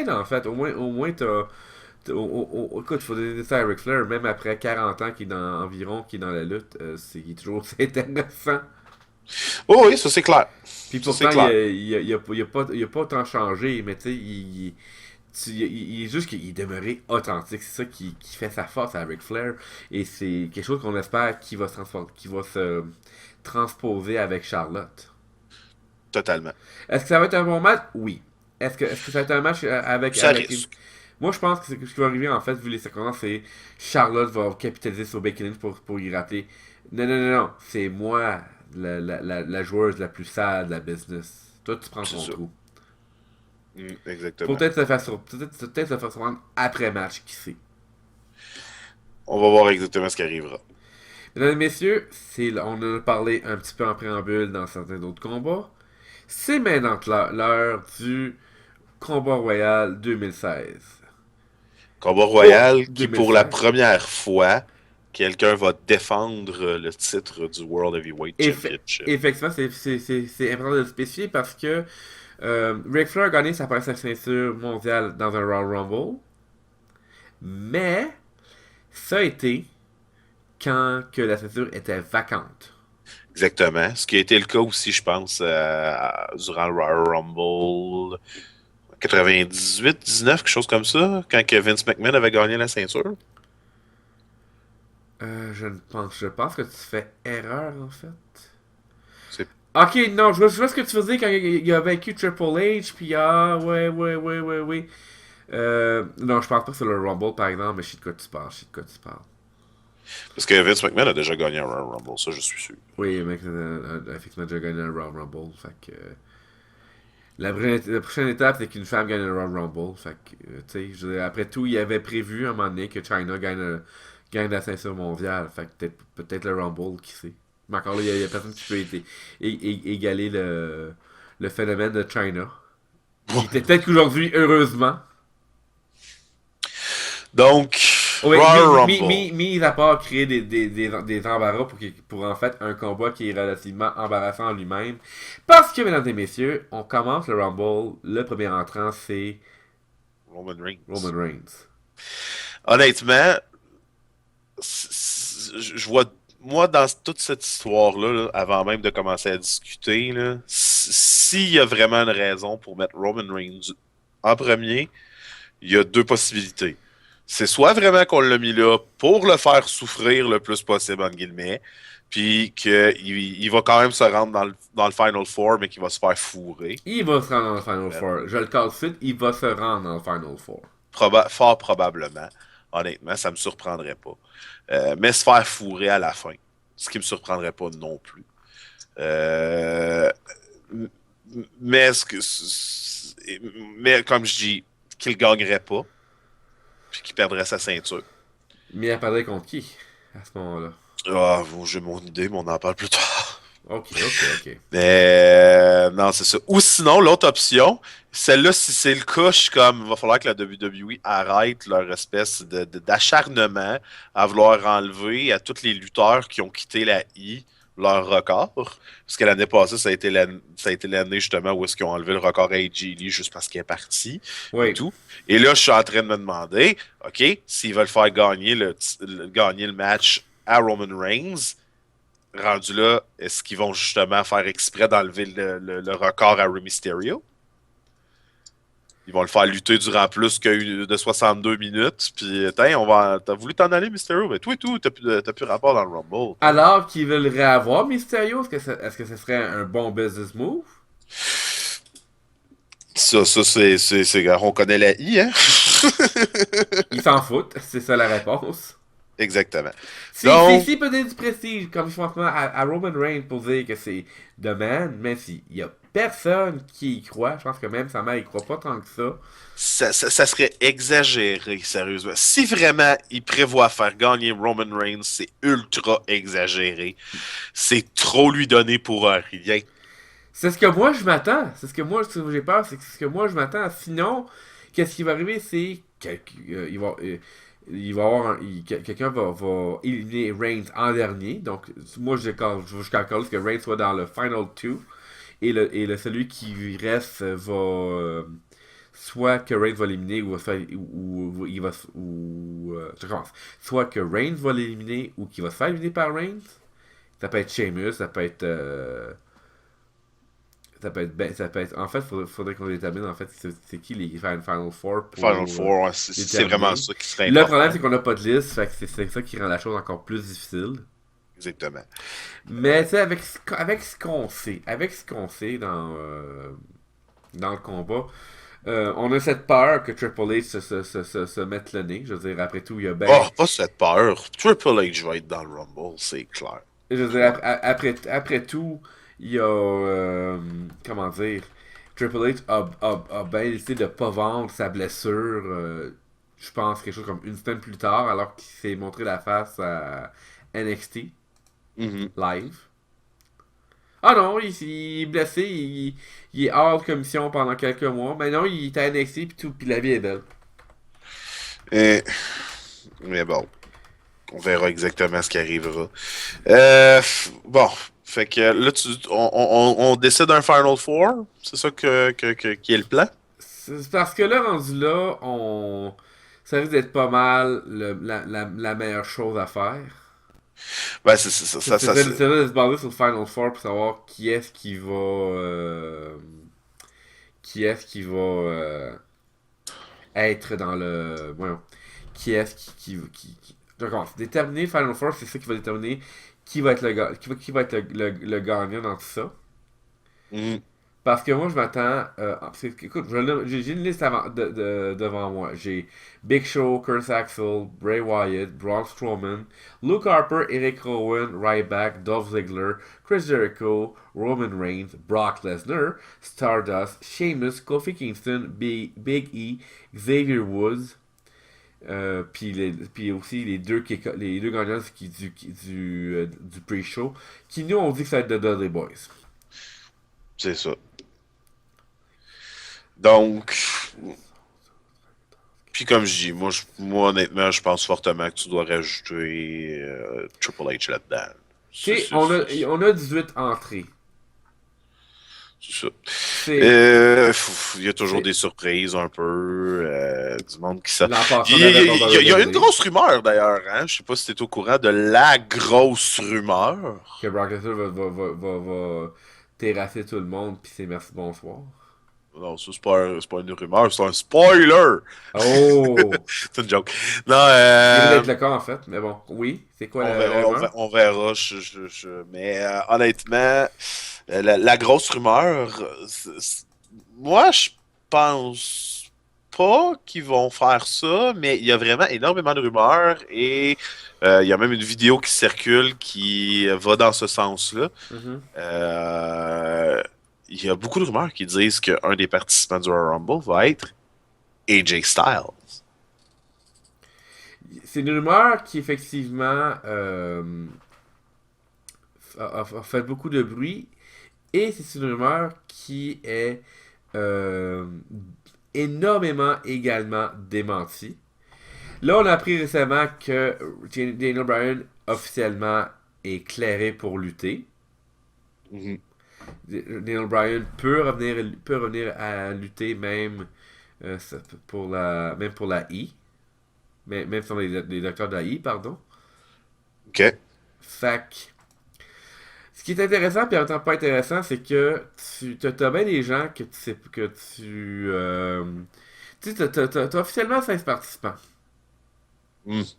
aide en fait. Au moins écoute, faut donner ça à Ric Flair, même après 40 ans qui est dans la lutte, il est toujours c'est intéressant. Oh oui, ça c'est clair. Puis Ça c'est pourtant, clair. il a pas autant changé, mais tu sais, il est juste qu'il est demeuré authentique. C'est ça qui fait sa force à Ric Flair. Et c'est quelque chose qu'on espère qui va se transposer avec Charlotte. Totalement. Est-ce que ça va être un bon match? Oui. Est-ce que ça va être un match Ça risque. Moi, je pense que ce qui va arriver, en fait, vu les circonstances, c'est Charlotte va capitaliser sur Becky Lynch pour y rappeler. Non, non, non, non. C'est moi, la joueuse la plus sale de la business. Toi, tu prends C'est ton ça. trou. Exactement. Peut-être se faire surprendre après match, qui sait. On va voir exactement ce qui arrivera. Mesdames et messieurs, on en a parlé un petit peu en préambule dans certains autres combats. C'est maintenant l'heure du combat royal 2016. Combat Oh, royal qui, pour la 2016. première fois, quelqu'un va défendre le titre du World Heavyweight Championship. Effectivement, c'est important de le spécifier parce que Ric Flair a gagné sa première ceinture mondiale dans un Royal Rumble. Mais ça a été quand que la ceinture était vacante. Exactement. Ce qui a été le cas aussi, je pense, durant le Royal Rumble 98-19, quelque chose comme ça, quand que Vince McMahon avait gagné la ceinture. Je pense que tu fais erreur en fait. C'est Ok, non, je vois ce que tu veux dire quand il a vaincu Triple H, puis ouais. Non, je pense pas que c'est le Rumble par exemple, mais je sais de quoi tu parles, je sais de quoi tu parles. parce que Vince McMahon a déjà gagné un Royal Rumble, ça je suis sûr. Oui, mec, effectivement, déjà gagné un Royal Rumble, fait que. La prochaine étape, c'est qu'une femme gagne un Royal Rumble. Fait que, tu sais, après tout, il avait prévu à un moment donné que China gagne la ceinture mondiale. Fait que peut-être le Rumble, qui sait. Mais encore là, il y a personne qui peut égaler le phénomène de China. Qui était peut-être qu'aujourd'hui, heureusement. Donc, Oui, Royal Rumble. mis à part créer des embarras pour en fait un combat qui est relativement embarrassant en lui-même. Parce que, mesdames et messieurs, on commence le Rumble. Le premier entrant, c'est Roman Roman Reigns. Reigns. Honnêtement, je vois, moi, dans toute cette histoire-là, là, avant même de commencer à discuter, là, s'il y a vraiment une raison pour mettre Roman Reigns en premier, il y a deux possibilités. C'est soit vraiment qu'on l'a mis là pour le faire souffrir le plus possible, entre guillemets, puis qu'il va quand même se rendre dans le Final Four, mais qu'il va se faire fourrer. Il va se rendre dans le Final Four. Je le call suite, il va se rendre dans le Final Four. Fort probablement. Honnêtement, ça me surprendrait pas. Mais se faire fourrer à la fin, ce qui me surprendrait pas non plus. Euh, Mais, mais comme je dis, qu'il gagnerait pas, puis qu'il perdrait sa ceinture. Mais elle perdrait contre qui à ce moment-là? Ah, bon, j'ai mon idée, mais on en parle plus tard. Ok, ok, ok. Mais non, c'est ça. Ou sinon, l'autre option, celle-là, si c'est le cas, je suis comme, il va falloir que la WWE arrête leur espèce d'acharnement à vouloir enlever à tous les lutteurs qui ont quitté la I leur record. Parce que l'année passée, ça a été l'année justement où est-ce qu'ils ont enlevé le record à AJ Lee juste parce qu'il est parti et Oui. tout. Et là, je suis en train de me demander, OK, s'ils veulent faire gagner gagner le match à Roman Reigns, rendu là, est-ce qu'ils vont justement faire exprès d'enlever le record à Rey Mysterio? Ils vont le faire lutter durant plus que de 62 minutes. Puis, t'as voulu t'en aller, Mysterio? Mais toi et tout, t'as plus rapport dans le Rumble. T'sais. Alors qu'ils veulent réavoir Mysterio, est-ce que ce serait un bon business move? Ça on connaît la I, hein? Ils s'en foutent, c'est ça la réponse. Exactement. Donc, Si peut-être du prestige, comme je pense à Roman Reigns pour dire que c'est The Man, même s'il y a personne qui y croit, je pense que même sa mère y croit pas tant que ça. ça serait exagéré, sérieusement. Si vraiment il prévoit faire gagner Roman Reigns, c'est ultra exagéré. C'est trop lui donner pour rien. C'est ce que moi je m'attends. C'est ce que moi j'ai peur, c'est ce que moi je m'attends. Sinon, qu'est-ce qui va arriver, c'est il va avoir quelqu'un va éliminer Reigns en dernier. Donc moi je calcule que Reigns soit dans le final two et celui qui reste va soit que Reigns va l'éliminer ou il va je commence. Soit que Reigns va l'éliminer ou qu'il va se faire éliminer par Reigns. Ça peut être Sheamus, ça peut être. En fait, faudrait qu'on détermine en fait c'est qui les Final Four pour Final Four, ouais, c'est vraiment déterminer. ça qui serait Le problème, important. c'est qu'on n'a pas de liste, fait que c'est ça qui rend la chose encore plus difficile. Exactement. Mais tu sais, avec ce qu'on sait dans le combat, on a cette peur que Triple H se mette le nez. Je veux dire, après tout, il y a Oh, ben. pas cette peur. Triple H va être dans le Rumble, c'est clair. Je veux dire, Clair. après tout, il y a. Comment dire. Triple H a bien décidé de pas vendre sa blessure. Je pense quelque chose comme une semaine plus tard, alors qu'il s'est montré la face à NXT Mhm. live. Ah non, il est blessé, il est hors de commission pendant quelques mois. Mais non, il est à NXT puis tout, puis la vie est belle. Et- Mais bon, on verra exactement ce qui arrivera. Bon, fait que là, on décide un Final Four. C'est ça qui est le plan? C'est parce que là, rendu là, ça risque d'être pas mal la meilleure chose à faire. Ben, c'est ça. C'est de se baser sur le Final Four pour savoir qui est-ce qui va être dans le. Voyons. Qui est-ce je recommence. Déterminer le Final Four, c'est ça qui va déterminer qui va être qui va être le gagnant dans tout ça. Mhm. Parce que moi, je m'attends. Écoute, j'ai une liste devant moi. J'ai Big Show, Kurt Axel, Bray Wyatt, Braun Strowman, Luke Harper, Eric Rowan, Ryback, Dolph Ziggler, Chris Jericho, Roman Reigns, Brock Lesnar, Stardust, Sheamus, Kofi Kingston, Big E, Xavier Woods. Puis aussi les deux gagnants du pre-show. Qui nous ont dit que ça va être de Dudley Boys. C'est ça. Donc, puis comme je dis, moi honnêtement, je pense fortement que tu dois rajouter Triple H là-dedans. Tu sais, on a 18 entrées. C'est ça. C'est. Il y a toujours C'est. des surprises un peu, du monde qui ça. L'an passé, on Il avait y a une WWE. grosse rumeur d'ailleurs, hein? Je sais pas si t'es au courant de la grosse rumeur. Que Brock Lesnar va terrasser tout le monde, puis c'est merci, bonsoir. Non, ça c'est pas une rumeur, c'est un spoiler! Oh! C'est une joke. Non, Ce qui risque d'être le cas, en fait. Mais bon, oui. C'est quoi la rumeur? on verra. Mais honnêtement, la grosse rumeur, moi, je pense pas qu'ils vont faire ça, mais il y a vraiment énormément de rumeurs et il y a même une vidéo qui circule qui va dans ce sens-là. Mhm. Euh, il y a beaucoup de rumeurs qui disent qu'un des participants du Royal Rumble va être AJ Styles. C'est une rumeur qui, effectivement, a fait beaucoup de bruit. Et c'est une rumeur qui est euh, énormément également démentie. Là, on a appris récemment que Daniel Bryan officiellement est clairé pour lutter. Mhm. Daniel Bryan peut revenir à lutter même même pour la I. Même sur les docteurs de la I, pardon. OK. Fait que, ce qui est intéressant et en même temps pas intéressant, c'est que t'as bien des gens que tu sais que tu sais, t'as officiellement 16 participants. Mm.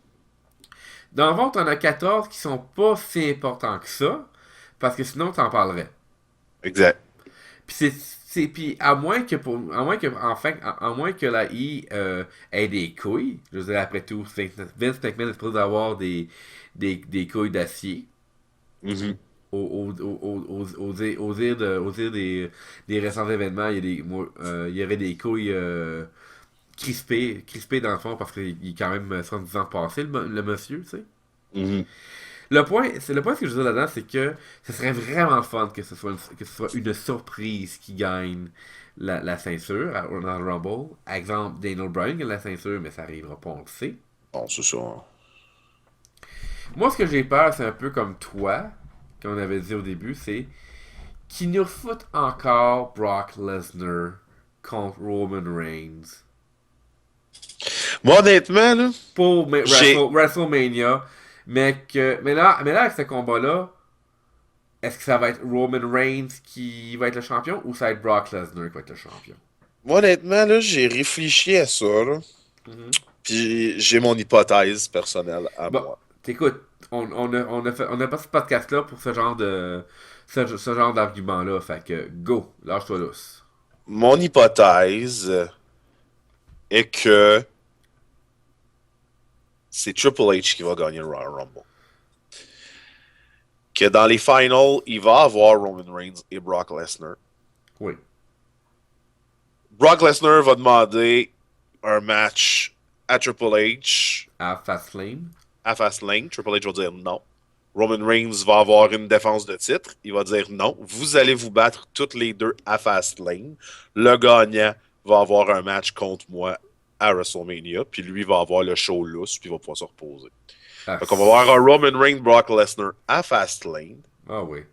Dans le fond, t'en as 14 qui sont pas si importants que ça, parce que sinon t'en parlerais. Exact. Puis puis à moins que la I ait des couilles, je veux dire après tout, Vince McMahon est supposé avoir des couilles d'acier. Mhm. Au dire des récents événements, il y aurait des couilles crispées dans le fond parce qu'il est quand même 70 ans passé, le monsieur, tu sais. Mhm. Le point ce que je veux dire là-dedans, c'est que ce serait vraiment fun que ce soit une surprise qui gagne la ceinture dans le Rumble. Exemple, Daniel Bryan gagne la ceinture, mais ça arrivera pas, on le sait. Bon, c'est ça. Moi, ce que j'ai peur, c'est un peu comme toi, comme on avait dit au début, c'est qu'ils nous foutent encore Brock Lesnar contre Roman Reigns Moi, honnêtement, là, pour j'ai. WrestleMania, mais là, avec ce combat-là, est-ce que ça va être Roman Reigns qui va être le champion ou ça va être Brock Lesnar qui va être le champion? Moi, honnêtement, là, j'ai réfléchi à ça, là. Mhm. Puis j'ai mon hypothèse personnelle à Bon, moi. écoute, on a pas ce podcast-là pour ce genre d'argument-là. Fait que, go, lâche-toi lousse. Mon hypothèse est que c'est Triple H qui va gagner le Royal Rumble. Que dans les finals, il va avoir Roman Reigns et Brock Lesnar. Oui, Brock Lesnar va demander un match à Triple H à Fastlane. à Fastlane. Triple H va dire non. Roman Reigns va avoir une défense de titre. Il va dire non. Vous allez vous battre toutes les deux à Fastlane. Le gagnant va avoir un match contre moi à WrestleMania. Puis lui va avoir le show lousse. Puis il va pouvoir se reposer. Ah, Donc on va avoir un Roman Reigns, Brock Lesnar à Fastlane. ah oui.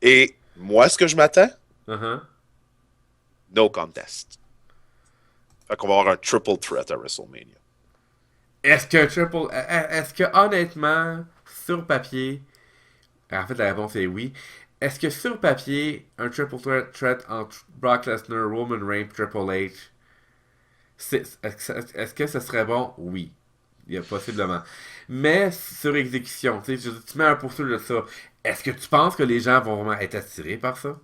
Et moi, ce que je m'attends, Uh-huh. no contest. Fait qu'on va avoir un triple threat à WrestleMania. Est-ce que honnêtement, sur papier, en fait la réponse est oui. Est-ce que sur papier, un triple threat entre Brock Lesnar, Roman Reigns, Triple H, est-ce que ce serait bon? Oui. Il y a possiblement. Mais sur exécution, tu mets un poursuite de ça. Est-ce que tu penses que les gens vont vraiment être attirés par ça?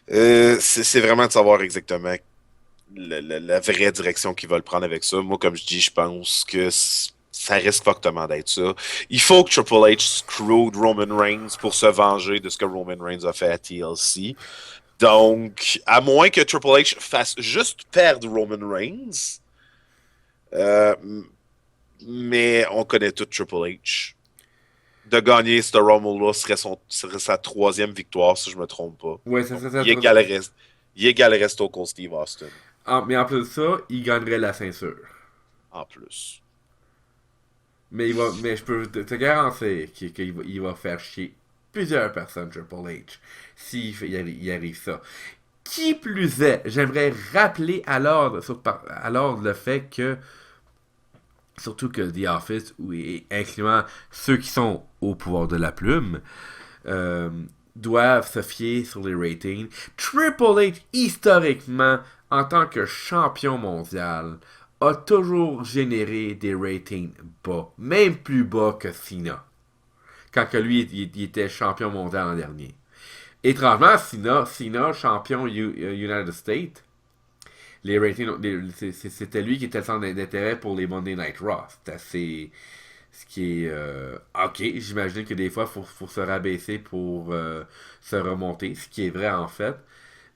C'est vraiment de savoir exactement la vraie direction qu'ils veulent prendre avec ça. Moi, comme je dis, je pense que ça risque fortement d'être ça. Il faut que Triple H screwed Roman Reigns pour se venger de ce que Roman Reigns a fait à TLC. Donc, à moins que Triple H fasse juste perdre Roman Reigns, euh, mais on connaît tout Triple H. De gagner ce Rumble-là serait sa troisième victoire, si je ne me trompe pas. Ouais, Donc, il égalerait Stone Cold Steve Austin, Mais en plus de ça, il gagnerait la ceinture. en plus. Mais je peux te garantir qu'il va faire chier plusieurs personnes, Triple H, il arrive ça. Qui plus est, j'aimerais rappeler alors le fait que, surtout que The Office, incluant ceux qui sont au pouvoir de la plume, euh, doivent se fier sur les ratings. Triple H, historiquement, en tant que champion mondial, a toujours généré des ratings bas, même plus bas que Cena, quand que lui il était champion mondial l'an dernier. Étrangement, Cena champion United States, c'était lui qui était le centre d'intérêt pour les Monday Night Raw. Ce qui est ok, j'imagine que des fois, faut se rabaisser pour se remonter, ce qui est vrai en fait.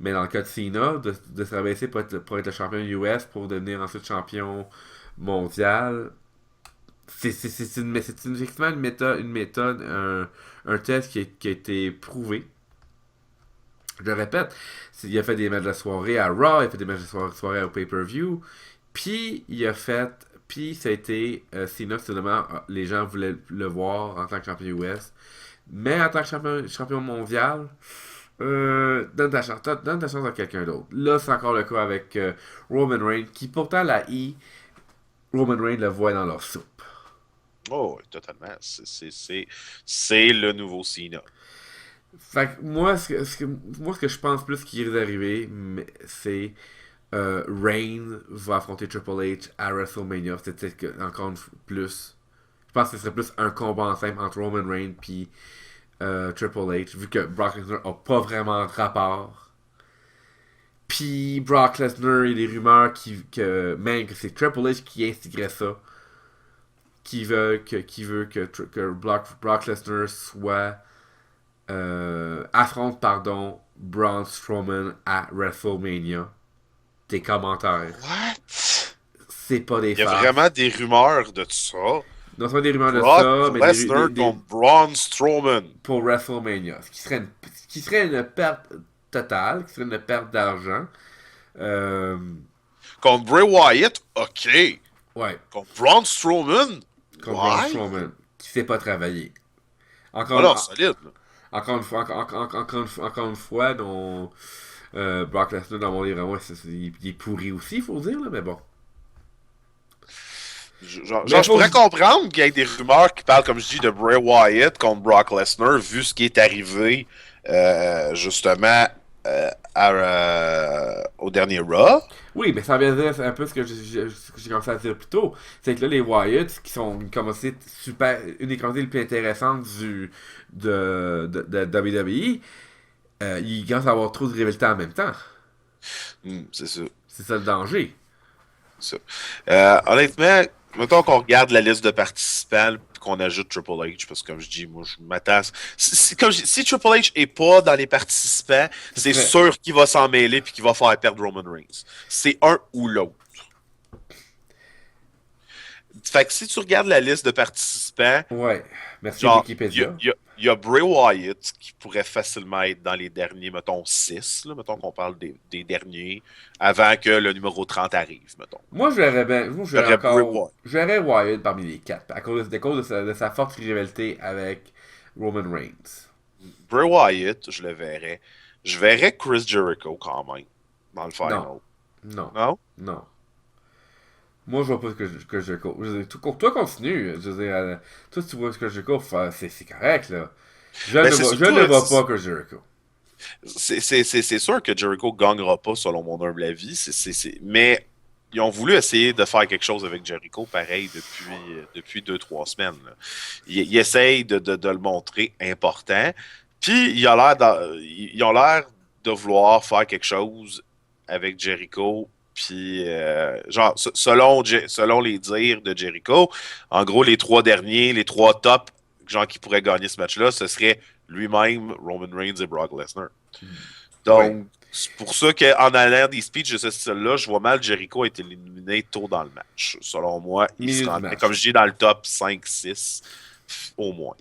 Mais dans le cas de Cena, de se rabaisser pour être le champion US, pour devenir ensuite champion mondial, effectivement une méthode un test qui a été prouvé. Je le répète, il a fait des matchs de soirée à Raw, il a fait des matchs de soirée au pay-per-view, puis il a fait, puis ça a été, Cena, finalement, les gens voulaient le voir en tant que champion US, mais en tant que champion mondial, donne ta chance à quelqu'un d'autre. Là, c'est encore le cas avec Roman Reigns, qui pourtant la Roman Reigns le voit dans leur soupe. Oh, oui, totalement. C'est le nouveau Cena. Fait que moi, moi, ce que je pense plus qui risque d'arriver, c'est Reigns va affronter Triple H à WrestleMania. C'est peut-être encore plus. Je pense que ce serait plus un combat en simple entre Roman Reigns et Triple H, vu que Brock Lesnar a pas vraiment de rapport. Puis Brock Lesnar, il y a des rumeurs même que c'est Triple H qui instiguerait ça. Qui veut que Brock Lesnar soit affronte Braun Strowman à WrestleMania. Tes commentaires. What? C'est pas des Il y a farces. vraiment des rumeurs de ça. Non seulement des rumeurs de Brock ça, mais Lesnar contre Braun Strowman. pour WrestleMania. Ce qui serait une perte totale, qui serait une perte d'argent. Contre Bray Wyatt, ok. Ouais, Contre Braun Strowman, contre Braun why? Strowman, qui sait pas travailler. Alors, solide. Là. Encore une fois, Brock Lesnar, dans mon livre, vraiment, il est pourri aussi, il faut dire, là, mais bon. Je pourrais comprendre qu'il y ait des rumeurs qui parlent, comme je dis, de Bray Wyatt contre Brock Lesnar, vu ce qui est arrivé, justement, au dernier Raw. Oui, mais ça vient dire un peu ce que j'ai commencé à dire plus tôt. C'est que là, les Wyatt, qui sont une des quantités les plus intéressantes de WWE, ils commencent à avoir trop de rivalité en même temps. C'est ça. C'est ça le danger. Ça. Honnêtement, mettons qu'on regarde la liste de participants puis qu'on ajoute Triple H, parce que comme je dis, moi je m'attends. Si Triple H est pas dans les participants, c'est sûr qu'il va s'en mêler puis qu'il va faire perdre Roman Reigns. C'est un ou l'autre. Fait que si tu regardes la liste de participants, ouais, merci genre, Wikipédia. Il y a Bray Wyatt qui pourrait facilement être dans les derniers, mettons 6, là, mettons qu'on parle des derniers, avant que le numéro 30 arrive, mettons. Moi, je verrais Wyatt parmi les 4, à cause de sa forte rivalité avec Roman Reigns. Bray Wyatt, je le verrais. Je verrais Chris Jericho quand même, dans le final. Non. Non? Non. Moi, je vois pas que je cours. Toi, continue. Je veux dire, toi, si tu vois ce que je cours, c'est correct, là. Je ne vois pas que Jericho. C'est sûr que Jericho gagnera pas, selon mon humble avis. Mais ils ont voulu essayer de faire quelque chose avec Jericho, pareil, depuis 2-3 semaines. Là. Ils essayent de le montrer important. Puis, ils ont l'air de vouloir faire quelque chose avec Jericho. Puis, genre, selon les dires de Jericho, en gros, les 3 derniers, les 3 tops, genre, qui pourraient gagner ce match-là, ce serait lui-même, Roman Reigns et Brock Lesnar. Donc, c'est pour ça qu'en allant des speeches de ce style-là, je vois mal Jericho être éliminé tôt dans le match. Selon moi, il se rendrait, comme je dis, dans le top 5-6, au moins.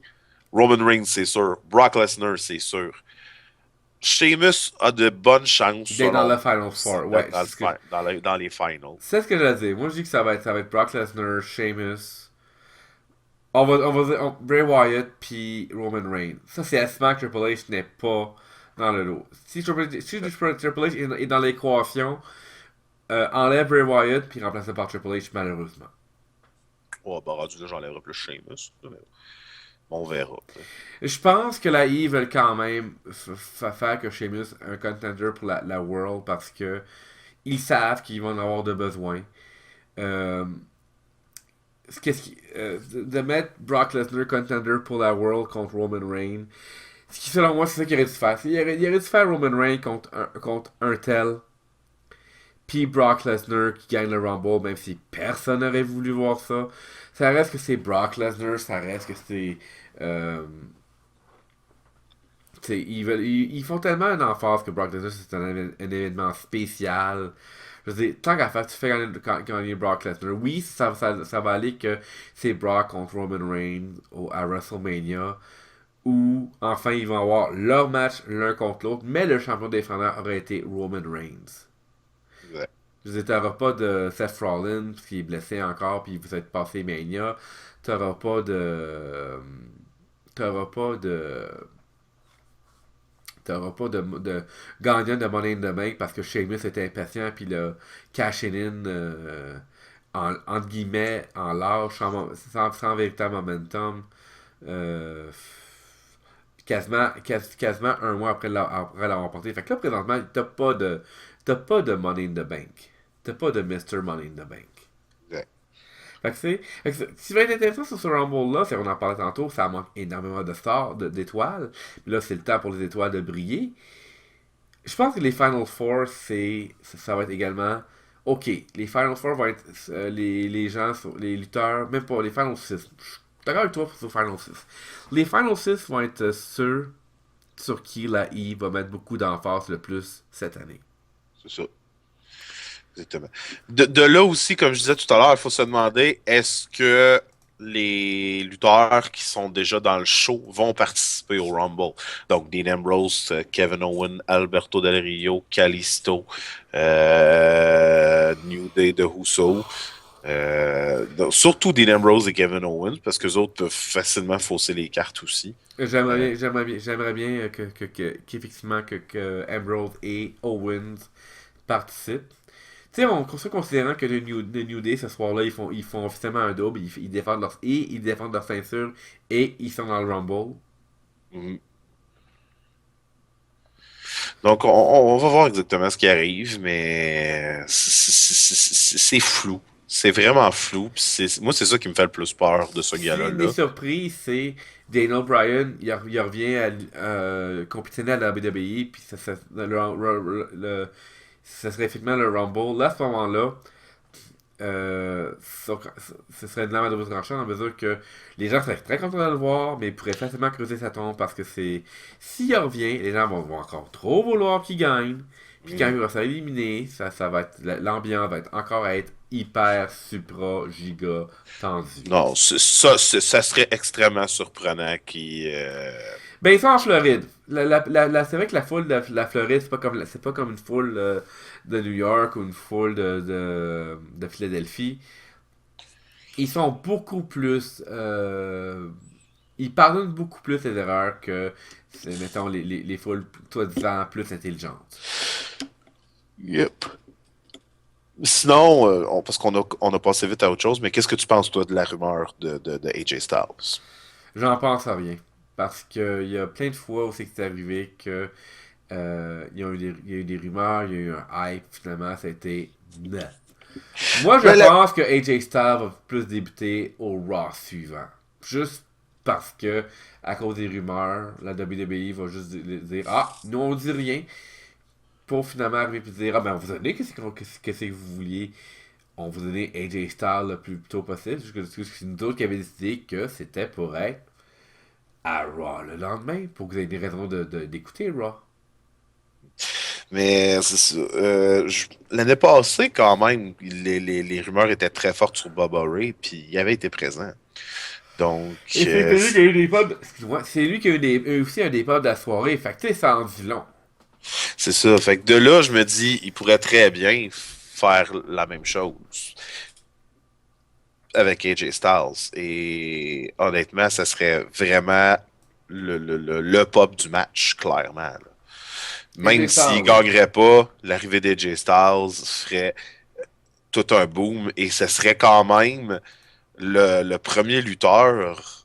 Roman Reigns, c'est sûr. Brock Lesnar, c'est sûr. Sheamus a de bonnes chances. D'être dans le Final Four, ouais. Dans les finals. C'est ce que je veux dire. Moi, je dis que ça va être Brock Lesnar, Sheamus. On va dire Bray Wyatt puis Roman Reigns. Ça, c'est estimant que Triple H n'est pas dans le lot. Si Triple H est dans l'équation, enlève Bray Wyatt puis remplace par Triple H, malheureusement. Oh, bah, rendu là, j'enlèverai plus Sheamus. On verra. Je pense que la I veulent quand même faire que Sheamus un contender pour la World parce que ils savent qu'ils vont en avoir de besoin. De mettre Brock Lesnar contender pour la World contre Roman Reigns, ce qui selon moi c'est ça qu'il aurait dû faire. Il aurait dû faire Roman Reigns contre un tel, Puis Brock Lesnar qui gagne le Rumble, même si personne n'aurait voulu voir ça. Ça reste que c'est Brock Lesnar, ça reste que c'est. Euh, ils font tellement un emphase que Brock Lesnar c'est un événement spécial. Je veux dire, tant qu'à faire, tu fais gagner Brock Lesnar. Oui, ça va aller que c'est Brock contre Roman Reigns à WrestleMania. Où enfin ils vont avoir leur match l'un contre l'autre, mais le champion défendant aurait été Roman Reigns. Ouais. Je veux dire, t'auras pas de Seth Rollins qui est blessé encore, puis vous êtes passé Mania. T'auras pas de. T'auras pas de. T'auras pas de gagnant de Money in the Bank parce que Sheamus était impatient, puis le cashing in entre guillemets en lâche, sans véritable momentum. Euh, quasiment un mois après l'avoir porté. Fait que là, présentement, t'as pas de Money in the Bank. T'as pas de Mr. Money in the Bank. Ouais. Ce qui va être intéressant sur ce Rumble-là, c'est qu'on en parlait tantôt, ça manque énormément de stars, d'étoiles. Là, c'est le temps pour les étoiles de briller. Je pense que les Final Four, ça va être également. Ok, les Final Four vont être les gens, les lutteurs, même pas les Final 6. Je suis d'accord avec toi sur Final 6. Les Final 6 vont être ceux sur qui la I va mettre beaucoup d'emphase le plus cette année. C'est ça. Exactement. De là aussi, comme je disais tout à l'heure, il faut se demander est-ce que les lutteurs qui sont déjà dans le show vont participer au Rumble? Donc, Dean Ambrose, Kevin Owen, Alberto Del Rio, Kalisto, New Day de Husso. Donc, surtout Dean Ambrose et Kevin Owens, parce que les autres peuvent facilement fausser les cartes aussi. J'aimerais bien qu'effectivement que Ambrose et Owens participent. Tu sais, considérant que le New Day ce soir-là, ils font officiellement un double, ils défendent leur ceinture et ils sont dans le Rumble. Mhm. Donc, on va voir exactement ce qui arrive, mais c'est flou. C'est vraiment flou. Moi, c'est ça qui me fait le plus peur de ce S'il est gars-là. surpris, c'est Daniel Bryan, il revient à compétitionner à la WWE, puis ça serait effectivement le Rumble. Là, à ce moment-là, ce serait de la main de tranchant en mesure que les gens seraient très contents de le voir, mais ils pourraient facilement creuser sa tombe parce que c'est. S'il revient, les gens vont encore trop vouloir qu'il gagne. Puis quand Mm. il va s'éliminer, ça va être. L'ambiance va être encore à être hyper, supra, giga tendue. Non, ça serait extrêmement surprenant Ben, ils sont en Floride. C'est vrai que la foule de la Floride, c'est pas comme une foule de New York ou une foule de Philadelphie. Ils sont beaucoup plus. Ils pardonnent beaucoup plus les erreurs que, mettons, les foules, soi-disant, plus intelligentes. Yep. Sinon, parce qu'on a passé vite à autre chose, mais qu'est-ce que tu penses, toi, de la rumeur de AJ Styles? J'en pense à rien. Parce qu'il y a plein de fois où c'est arrivé que il y a eu des rumeurs, il y a eu un hype, finalement, ça a été net. Moi, je Ben, pense que AJ Styles va plus débuter au Raw suivant. Juste parce que, à cause des rumeurs, la WWE va juste dire ah, nous on dit rien. Pour finalement arriver et dire ah, ben on vous a donné qu'est-ce que vous vouliez. On vous a donné AJ Styles le plus tôt possible. C'est nous autres qui avaient décidé que c'était pour être à Raw le lendemain. Pour que vous ayez des raisons d'écouter Raw. Mais c'est ça. L'année passée, quand même, les rumeurs étaient très fortes sur Bubba Ray, puis il avait été présent. Donc, Et c'est lui qui a eu des pubs. Excuse-moi, c'est lui qui a eu aussi un des pubs de la soirée. Fait que tu sais, ça en dit long. c'est ça. Fait que de là, je me dis, il pourrait très bien faire la même chose avec AJ Styles. Et honnêtement, ça serait vraiment le pop du match, clairement, là. AJ Même s'il ne Styles. gagnerait pas, l'arrivée d'AJ Styles ferait tout un boom et ce serait quand même le premier lutteur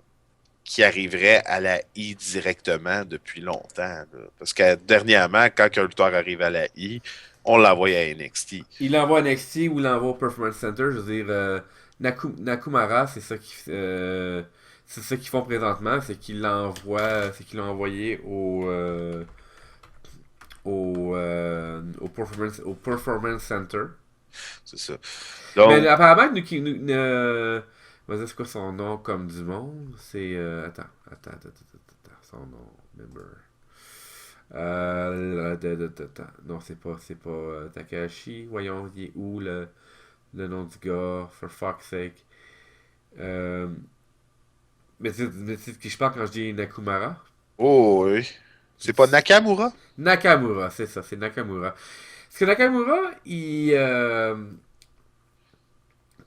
qui arriverait à la I directement depuis longtemps, là. Parce que dernièrement, quand un lutteur arrive à la I, on l'envoie à NXT. Il l'envoie à NXT ou il l'envoie au Performance Center. Je veux dire, Nakumara, c'est ça qu'ils font présentement. C'est qu'ils l'ont envoyé au Performance Center. C'est ça. Mais Donc, apparemment, on va dire c'est quoi son nom comme du monde? C'est. Attends. Son nom. Member. Non, c'est pas Takahashi. Voyons, il est où le nom du gars? For fuck's sake. Euh, mais c'est ce que je parle quand je dis Nakumara. oh oui. C'est pas Nakamura? Nakamura, c'est ça, c'est Nakamura. Parce que Nakamura, il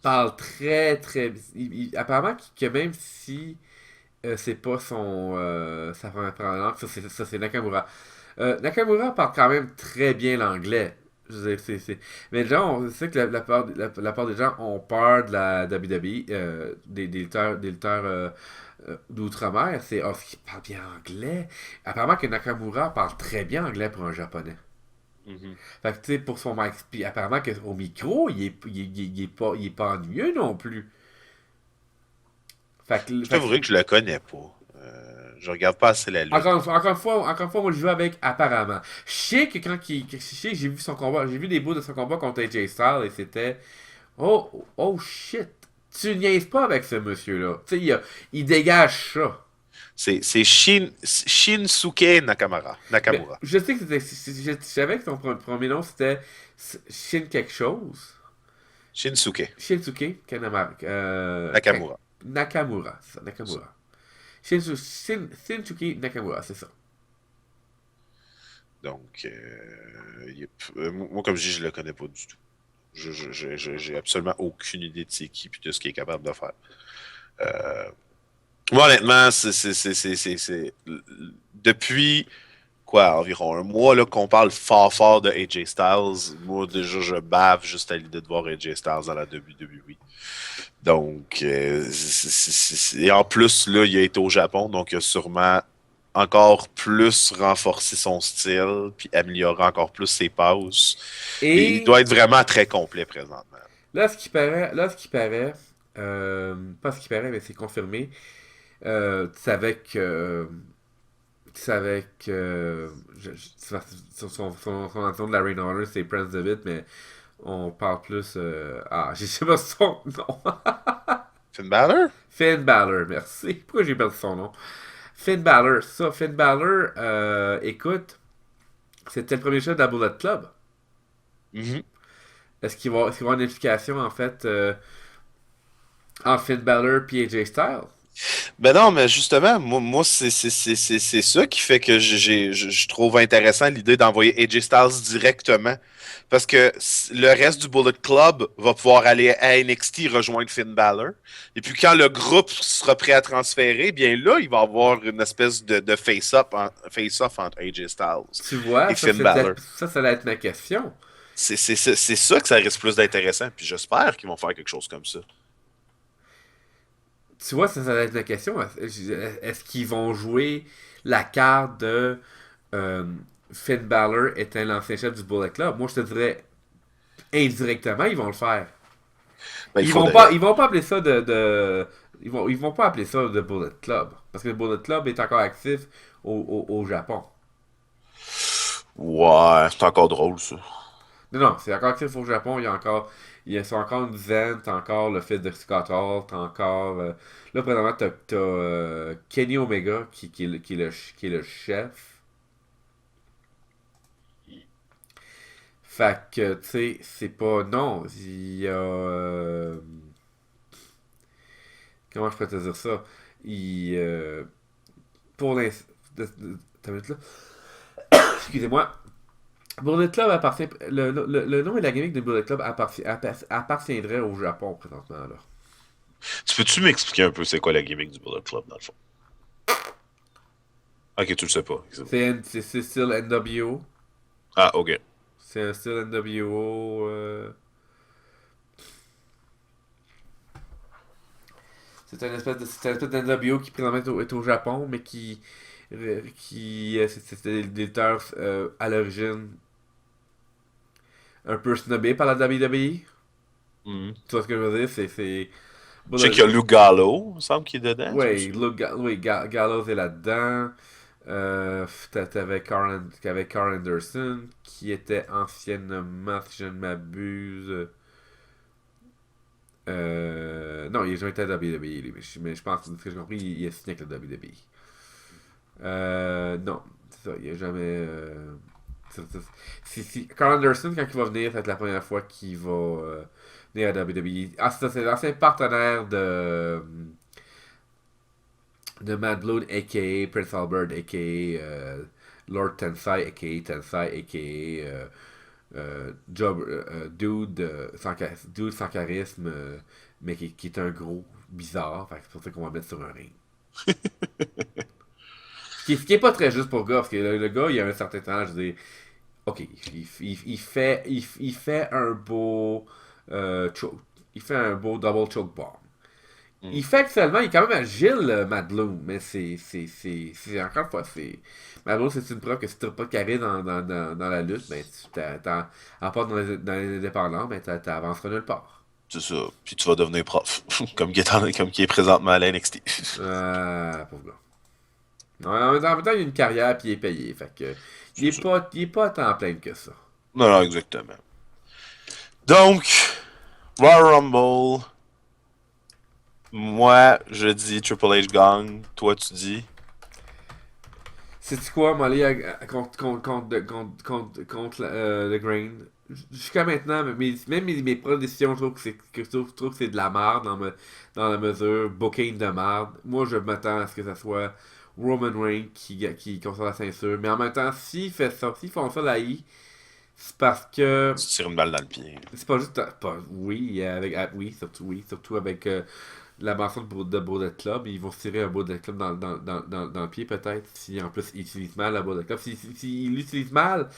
parle très très. Apparemment que même si c'est pas sa première langue, ça c'est Nakamura. Nakamura parle quand même très bien l'anglais. Je veux dire, Mais les gens, c'est que la part des gens ont peur de la WWE, des lutteurs d'outre-mer. C'est, oh, qui parle bien anglais. Apparemment que Nakamura parle très bien anglais pour un japonais. Mhm. Fait que, tu sais, pour son mic, puis apparemment qu'au micro, il est pas ennuyeux non plus. Je Fait que t'avouerai que je le connais pas. Je regarde pas assez la lutte. encore une fois, moi je joue avec apparemment. Je sais que je sais que j'ai vu son combat, j'ai vu des bouts de son combat contre AJ Styles et c'était oh shit. Tu niaises pas avec ce monsieur-là. Tu sais, il dégage ça. C'est Shinsuke Mais Nakamura. je sais que je savais que son premier nom c'était Shin quelque chose. Shinsuke Shinsuke Nakamura. Nakamura. C'est ça, Nakamura. Shinsuke Nakamura, c'est ça. Donc, moi, comme je dis, je le connais pas du tout. J'ai absolument aucune idée de c'est qui et de ce qu'il est capable de faire. Euh, Moi, honnêtement, depuis quoi, environ un mois là, qu'on parle fort fort de AJ Styles. Moi, déjà, je bave juste à l'idée de voir AJ Styles dans la WWE. Donc, et en plus, là, il a été au Japon, donc il a sûrement encore plus renforcé son style, puis amélioré encore plus ses passes. Et il Et doit être vraiment très complet présentement. là, ce qui paraît, pas ce qui paraît, mais c'est confirmé. Tu savais que, son nom de la Reign Honor, c'est Prince David, mais on parle plus, je sais pas son nom. Finn Balor? Finn Balor, merci. Pourquoi j'ai perdu son nom? Finn Balor, écoute, c'était le premier show de la Bullet Club. Mhm. Est-ce qu'il va y avoir une implication, en fait, entre Finn Balor et AJ Styles? Ben non, mais justement, moi c'est ça qui fait que je trouve intéressant l'idée d'envoyer AJ Styles directement. Parce que le reste du Bullet Club va pouvoir aller à NXT rejoindre Finn Balor. Et puis quand le groupe sera prêt à transférer, bien là, il va y avoir une espèce de face-off entre AJ Styles Tu vois, et Finn Balor. ça va être ma question. C'est ça que ça risque plus d'être intéressant. Puis j'espère qu'ils vont faire quelque chose comme ça. Tu vois, ça va être ma question. Est-ce qu'ils vont jouer la carte de euh, Finn Balor étant l'ancien chef du Bullet Club? Moi, je te dirais indirectement, ils vont le faire. Ben, il faudrait. Ils vont pas appeler ça ils vont pas appeler ça de Bullet Club. Parce que le Bullet Club est encore actif au Japon. Ouais, c'est encore drôle ça. Non, c'est encore actif au Japon. Sont encore une dizaine. T'as encore le fils de Scott Hall. T'as encore. Là, présentement, t'as Kenny Omega qui est le chef. Fait que, tu sais, c'est pas. Non, il y a. Comment je peux te dire ça? Il. Pour l'instant. T'as vu là? Excusez-moi. Bullet Club appartient. Le nom et la gimmick de Bullet Club appartiendrait au Japon présentement. Là. Tu peux-tu m'expliquer un peu c'est quoi la gimmick du Bullet Club dans le fond? Ok, tu le sais pas. C'est style NWO. Ah, ok. C'est un style NWO. C'est une espèce d'NWO qui présentement est au Japon, mais c'était des lutteurs à l'origine un peu snobés par la WWE. Mhm. Tu vois ce que je veux dire? Je sais qu'il y a Lou Gallo, il me semble qu'il est dedans, tu Ouais, vois. Gallows est là-dedans. T'avais Carl Anderson, qui était anciennement, si je ne m'abuse. Non, il a jamais été à la WWE, lui, mais je pense, de ce que j'ai compris, il a signé avec la WWE. Non, c'est ça, il a jamais. Carl Anderson, quand il va venir, ça va être la première fois qu'il va venir à la WWE. Ah, c'est ça, c'est l'ancien partenaire de Matt Blood, a.k.a. Prince Albert, a.k.a. Lord Tensai, a.k.a. Tensai, a.k.a. Dude sans charisme, mais qui est un gros bizarre. Fait que c'est pour ça qu'on va le mettre sur un ring. Ce qui est pas très juste pour le gars, parce que le gars, il a un certain temps, je veux dire, ok, il fait un beau choke. Il fait un beau double choke bomb. Mm. Il fait actuellement, il est quand même agile, Matt Bloom, mais encore une fois, Matt Bloom, c'est une preuve que si tu n'as pas de charisme dans la lutte, ben, à part dans les indépendants, ben, t'avanceras nulle part. C'est ça. Puis tu vas devenir prof. Comme qui est présentement à la NXT. Pauvre gars. Non, en même temps, il a une carrière puis il est payé, fait que, C'est ça. il est pas à temps plein que ça. Non, non, exactement. Donc, Royal Rumble. Moi, je dis Triple H gagne. Toi, tu dis. C'est quoi, m'aller contre le Grain. Jusqu'à maintenant, mes propres décisions, je trouve que c'est de la merde dans la mesure booking de merde. Moi, je m'attends à ce que ça soit Roman Reigns qui conserve la ceinture. Mais en même temps, s'ils font ça, la I, c'est parce que Tu tires une balle dans le pied. c'est pas juste. Oui, surtout avec la mention de Bullet Club. Ils vont se tirer un Bullet Club dans le pied, peut-être, si en plus ils utilisent mal la Bullet Club. S'ils utilisent mal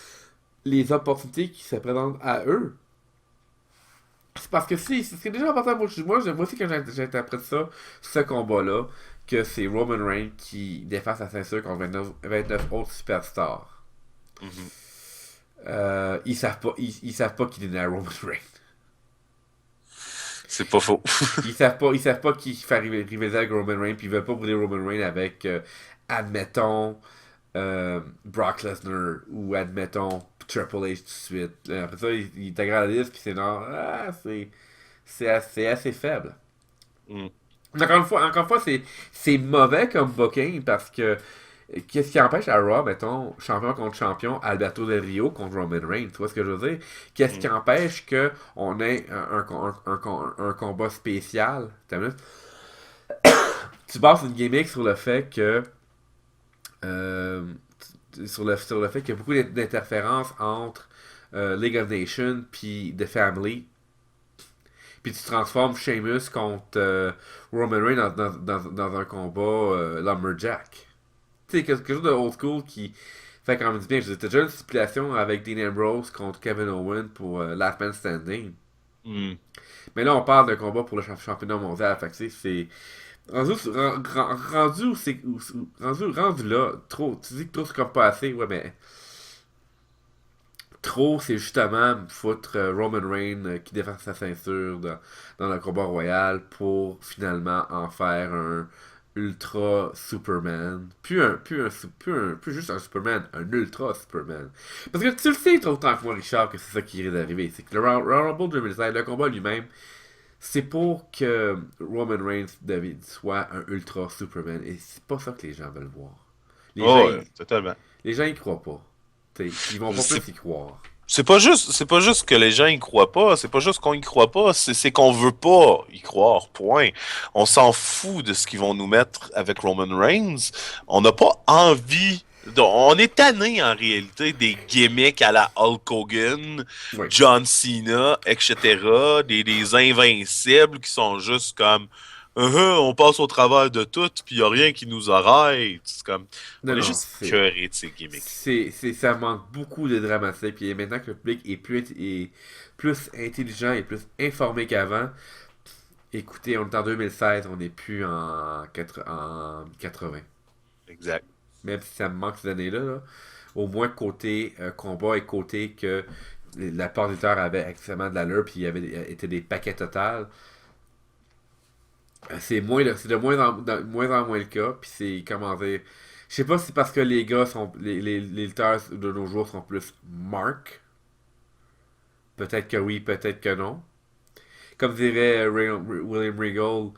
les opportunités qui se présentent à eux, c'est parce que si, c'est déjà important. Moi aussi, quand j'interprète ça, ce combat-là, que c'est Roman Reigns qui défend sa ceinture contre 29 autres superstars. Mhm. Ils savent pas qu'il est à Roman Reigns. C'est pas faux. Ils savent pas qui fait rivaliser avec Roman Reigns, puis ils veulent pas brûler Roman Reigns avec, admettons, Brock Lesnar ou admettons Triple H tout de suite. Après ça, il t'agrade la liste, puis c'est genre, c'est assez faible. Mm. Encore une fois, c'est mauvais comme booking parce que qu'est-ce qui empêche à Raw, mettons, champion contre champion, Alberto Del Rio contre Roman Reigns, tu vois ce que je veux dire? Qu'est-ce qui Mm. empêche qu'on ait un combat spécial? T'as vu? Tu bases une gimmick sur le fait que euh, sur le fait qu'il y a beaucoup d'interférences entre League of Nations puis The Family. Puis tu transformes Sheamus contre Roman Reigns dans un combat Lumberjack. Tu sais, quelque chose de old school qui fait quand même du bien. Je disais, t'as déjà une stipulation avec Dean Ambrose contre Kevin Owen pour Last Man Standing. Mm. Mais là, on parle d'un combat pour le championnat mondial. Fait que c'est. Rendu là, trop. Tu dis que trop c'est comme pas assez, ouais, mais trop, c'est justement foutre Roman Reigns qui défend sa ceinture dans le combat royal pour finalement en faire un ultra Superman. Plus juste un Superman, un ultra Superman. Parce que tu le sais autant que moi, Richard, que c'est ça qui risque d'arriver. C'est que le Royal Rumble 2016, le combat lui-même, c'est pour que Roman Reigns soit un ultra Superman. Et c'est pas ça que les gens veulent voir. Les gens, Oh, ouais, totalement. les gens y croient pas. T'sais, ils vont pas C'est plus y croire. c'est pas juste que les gens y croient pas, c'est pas juste qu'on y croit pas, c'est qu'on veut pas y croire, point. On s'en fout de ce qu'ils vont nous mettre avec Roman Reigns. On n'a pas envie. On est tanné en réalité des gimmicks à la Hulk Hogan, Oui. John Cena, etc. Des invincibles qui sont juste comme on passe au travers de tout, puis y a rien qui nous arrête. C'est comme Non, on est non, juste cœurés de ces gimmicks. ça manque beaucoup de dramatique. Puis maintenant que le public est plus intelligent et plus informé qu'avant, écoutez, on est en 2016, on n'est plus en 80. Exact. Même si ça me manque ces années-là, là, au moins côté combat et côté que la part des lutteurs avait extrêmement de l'allure, puis il y avait été des paquets total. C'est de moins en moins le cas, puis c'est, comment dire, je sais pas si c'est parce que les gars sont, les lutteurs de nos jours sont plus mark, peut-être que oui, peut-être que non. Comme dirait William Regal,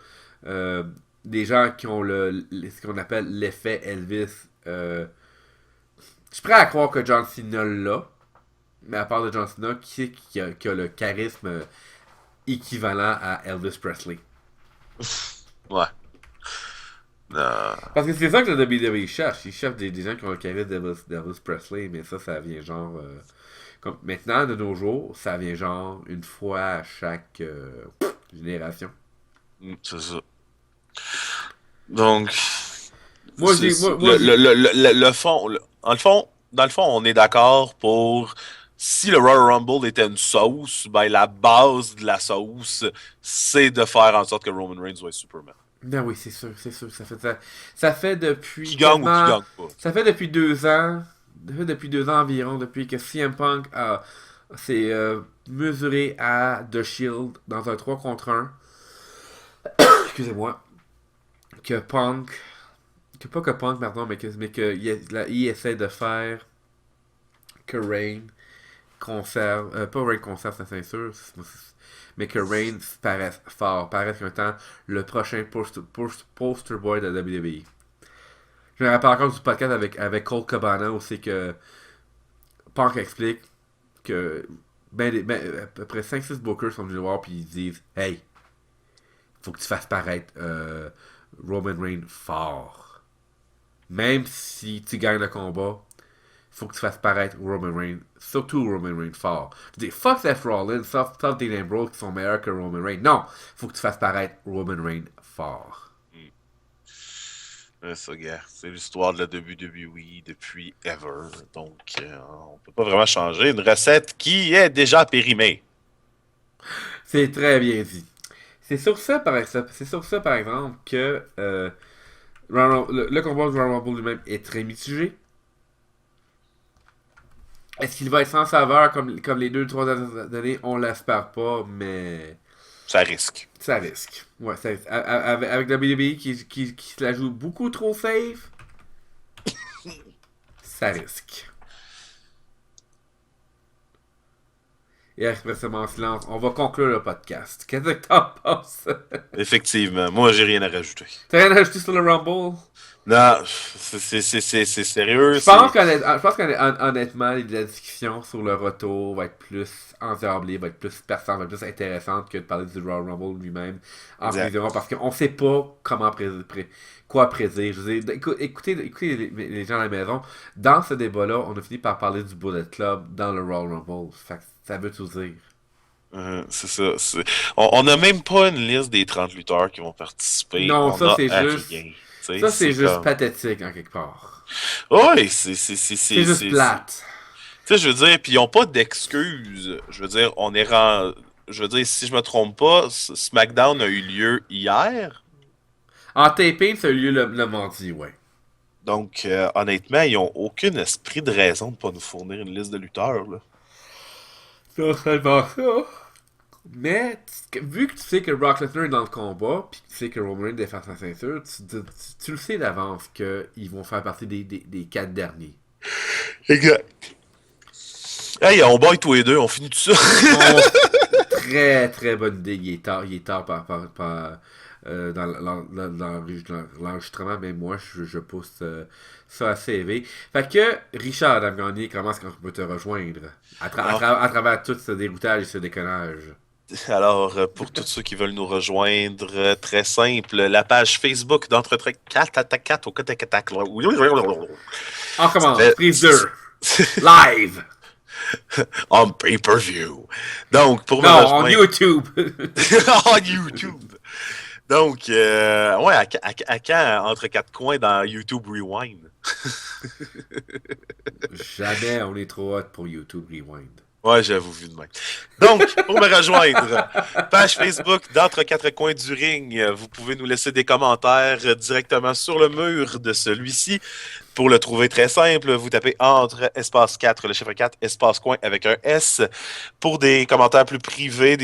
euh, des gens qui ont ce qu'on appelle l'effet Elvis, je suis prêt à croire que John Cena l'a, mais à part de John Cena, qui c'est qui a le charisme équivalent à Elvis Presley? Ouais. Non. Parce que c'est ça que le WWE cherche. Ils cherchent des gens qui ont le charisme d'Elvis Presley, mais ça vient genre. Comme maintenant, de nos jours, ça vient genre une fois à chaque génération. C'est ça. Donc, Moi, j'ai. Moi, le fond, dans le fond, on est d'accord pour si le Royal Rumble était une sauce, ben la base de la sauce, c'est de faire en sorte que Roman Reigns soit Superman. ben oui, c'est sûr, c'est sûr. Ça fait Qui depuis gagne ou qui quasiment. gagne pas. Ça fait depuis 2 ans. Ça fait depuis 2 ans environ, depuis que CM Punk s'est mesuré à The Shield dans un 3 contre 1. Excusez-moi. Que Punk. Pas que Punk, pardon, mais que il essaie de faire que Reign conserve. Pas Reign conserve sa ceinture, mais que Reign paraisse fort, paraisse comme étant le prochain poster boy de la WWE. Je me rappelle encore du podcast avec Cole Cabana où c'est que Punk explique que à peu près 5-6 bookers sont venus le voir puis ils disent Hey, faut que tu fasses paraître Roman Reigns fort. Même si tu gagnes le combat, faut que tu fasses paraître Roman Reigns, surtout Roman Reigns fort. Je dis, fuck Seth Rollins, sauf Dean Ambrose qui sont meilleurs que Roman Reigns. Non, faut que tu fasses paraître Roman Reigns fort. Ça, gars, c'est l'histoire de la WWE depuis ever. Donc, on peut pas vraiment changer une recette qui est déjà périmée. C'est très bien dit. C'est sur ça, par exemple, que le combat de Royal Rumble lui-même est très mitigé. Est-ce qu'il va être sans saveur comme les 2-3 dernières années? On l'espère pas, mais Ça risque. ça risque. Ouais, avec la WWE qui se la joue beaucoup trop safe, ça risque. Et expressément en silence, on va conclure le podcast. Qu'est-ce que t'en penses? Effectivement, moi, j'ai rien à rajouter. T'as rien à ajouter sur le Rumble? Non, c'est sérieux. Je pense qu'honnêtement, la discussion sur le retour va être plus endiablée, va être plus pertinente, va être plus intéressante que de parler du Royal Rumble lui-même en prévision, parce qu'on sait pas quoi prédire. Je veux dire, écoutez les gens à la maison. Dans ce débat-là, on a fini par parler du Bullet Club dans le Royal Rumble. Fait que ça veut tout dire. C'est ça. On n'a même pas une liste des 30 lutteurs qui vont participer. Non, On ça a c'est rien. juste. T'sais, Ça c'est juste comme... pathétique en quelque part. Oui, C'est juste plate. Tu sais, je veux dire, puis ils n'ont pas d'excuses. Je veux dire, je veux dire, si je me trompe pas, SmackDown a eu lieu hier. En taping, ça a eu lieu le mardi, ouais. Donc, honnêtement, ils n'ont aucun esprit de raison de ne pas nous fournir une liste de lutteurs, là. Non seulement ça, mais vu que tu sais que Brock Lesnar est dans le combat, puis que tu sais que Roman Reigns défend sa ceinture, tu le sais d'avance qu'ils vont faire partie des 4 derniers. Exact. Hey, on baille tous les deux, on finit tout ça. Très très bonne idée. Il est tard dans l'enregistrement, mais moi je pousse ça assez élevé. Fait que Richard Adam Gagné, comment est-ce qu'on peut te rejoindre à travers tout ce déroutage et ce déconnage? Alors, pour tous ceux qui veulent nous rejoindre, très simple, la page Facebook d'Entretrait 4 à 4 au côté 4. On commence, prise 2, live! On pay-per-view. Donc, pour me Non, rejoindre... on YouTube! On YouTube! Donc, ouais, à quand entre quatre coins dans YouTube Rewind? Jamais on est trop hot pour YouTube Rewind. Ouais, j'avoue, vu de même. Donc, pour me rejoindre, page Facebook d'Entre quatre coins du ring. Vous pouvez nous laisser des commentaires directement sur le mur de celui-ci. Pour le trouver très simple, vous tapez entre espace 4, le chiffre 4, espace coin avec un S. Pour des commentaires plus privés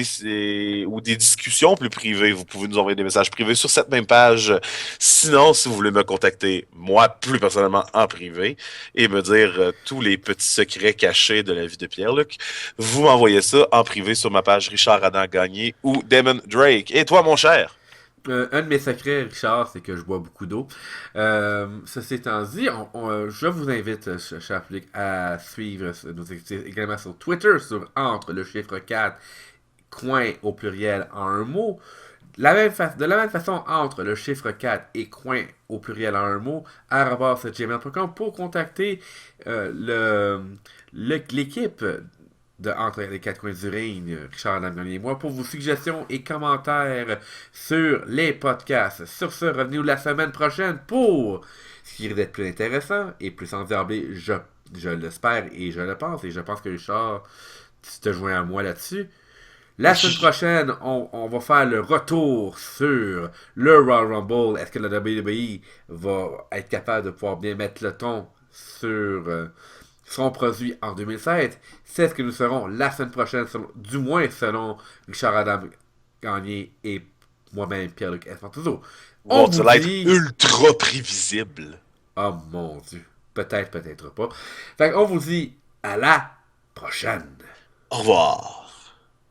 ou des discussions plus privées, vous pouvez nous envoyer des messages privés sur cette même page. Sinon, si vous voulez me contacter, moi, plus personnellement, en privé, et me dire tous les petits secrets cachés de la vie de Pierre-Luc, vous m'envoyez ça en privé sur ma page Richard Adam Gagné ou Damon Drake. Et toi, mon cher? Un de mes secrets, Richard, c'est que je bois beaucoup d'eau. Ceci étant dit, je vous invite, cher public, à suivre nos activités également sur Twitter, sur entre le chiffre 4, coin au pluriel en un mot. De la même façon, entre le chiffre 4 et coin au pluriel en un mot, @gmail.com pour contacter l'équipe de Entre les quatre coins du règne, Richard Adam Gagné et moi, pour vos suggestions et commentaires sur les podcasts. Sur ce, revenez-nous la semaine prochaine pour ce qui risque d'être plus intéressant et plus endiablé, je l'espère et je le pense. Et je pense que Richard, tu te joins à moi là-dessus. La semaine prochaine, on va faire le retour sur le Royal Rumble. Est-ce que la WWE va être capable de pouvoir bien mettre le ton sur son produit en 2016? C'est ce que nous ferons la semaine prochaine, du moins selon Richard Adam Gagné et moi-même, Pierre-Luc Espartuso. On Wow, ça vous va être dit... ultra prévisible. Oh mon Dieu. Peut-être, peut-être pas. Fait qu'on vous dit à la prochaine. Au revoir.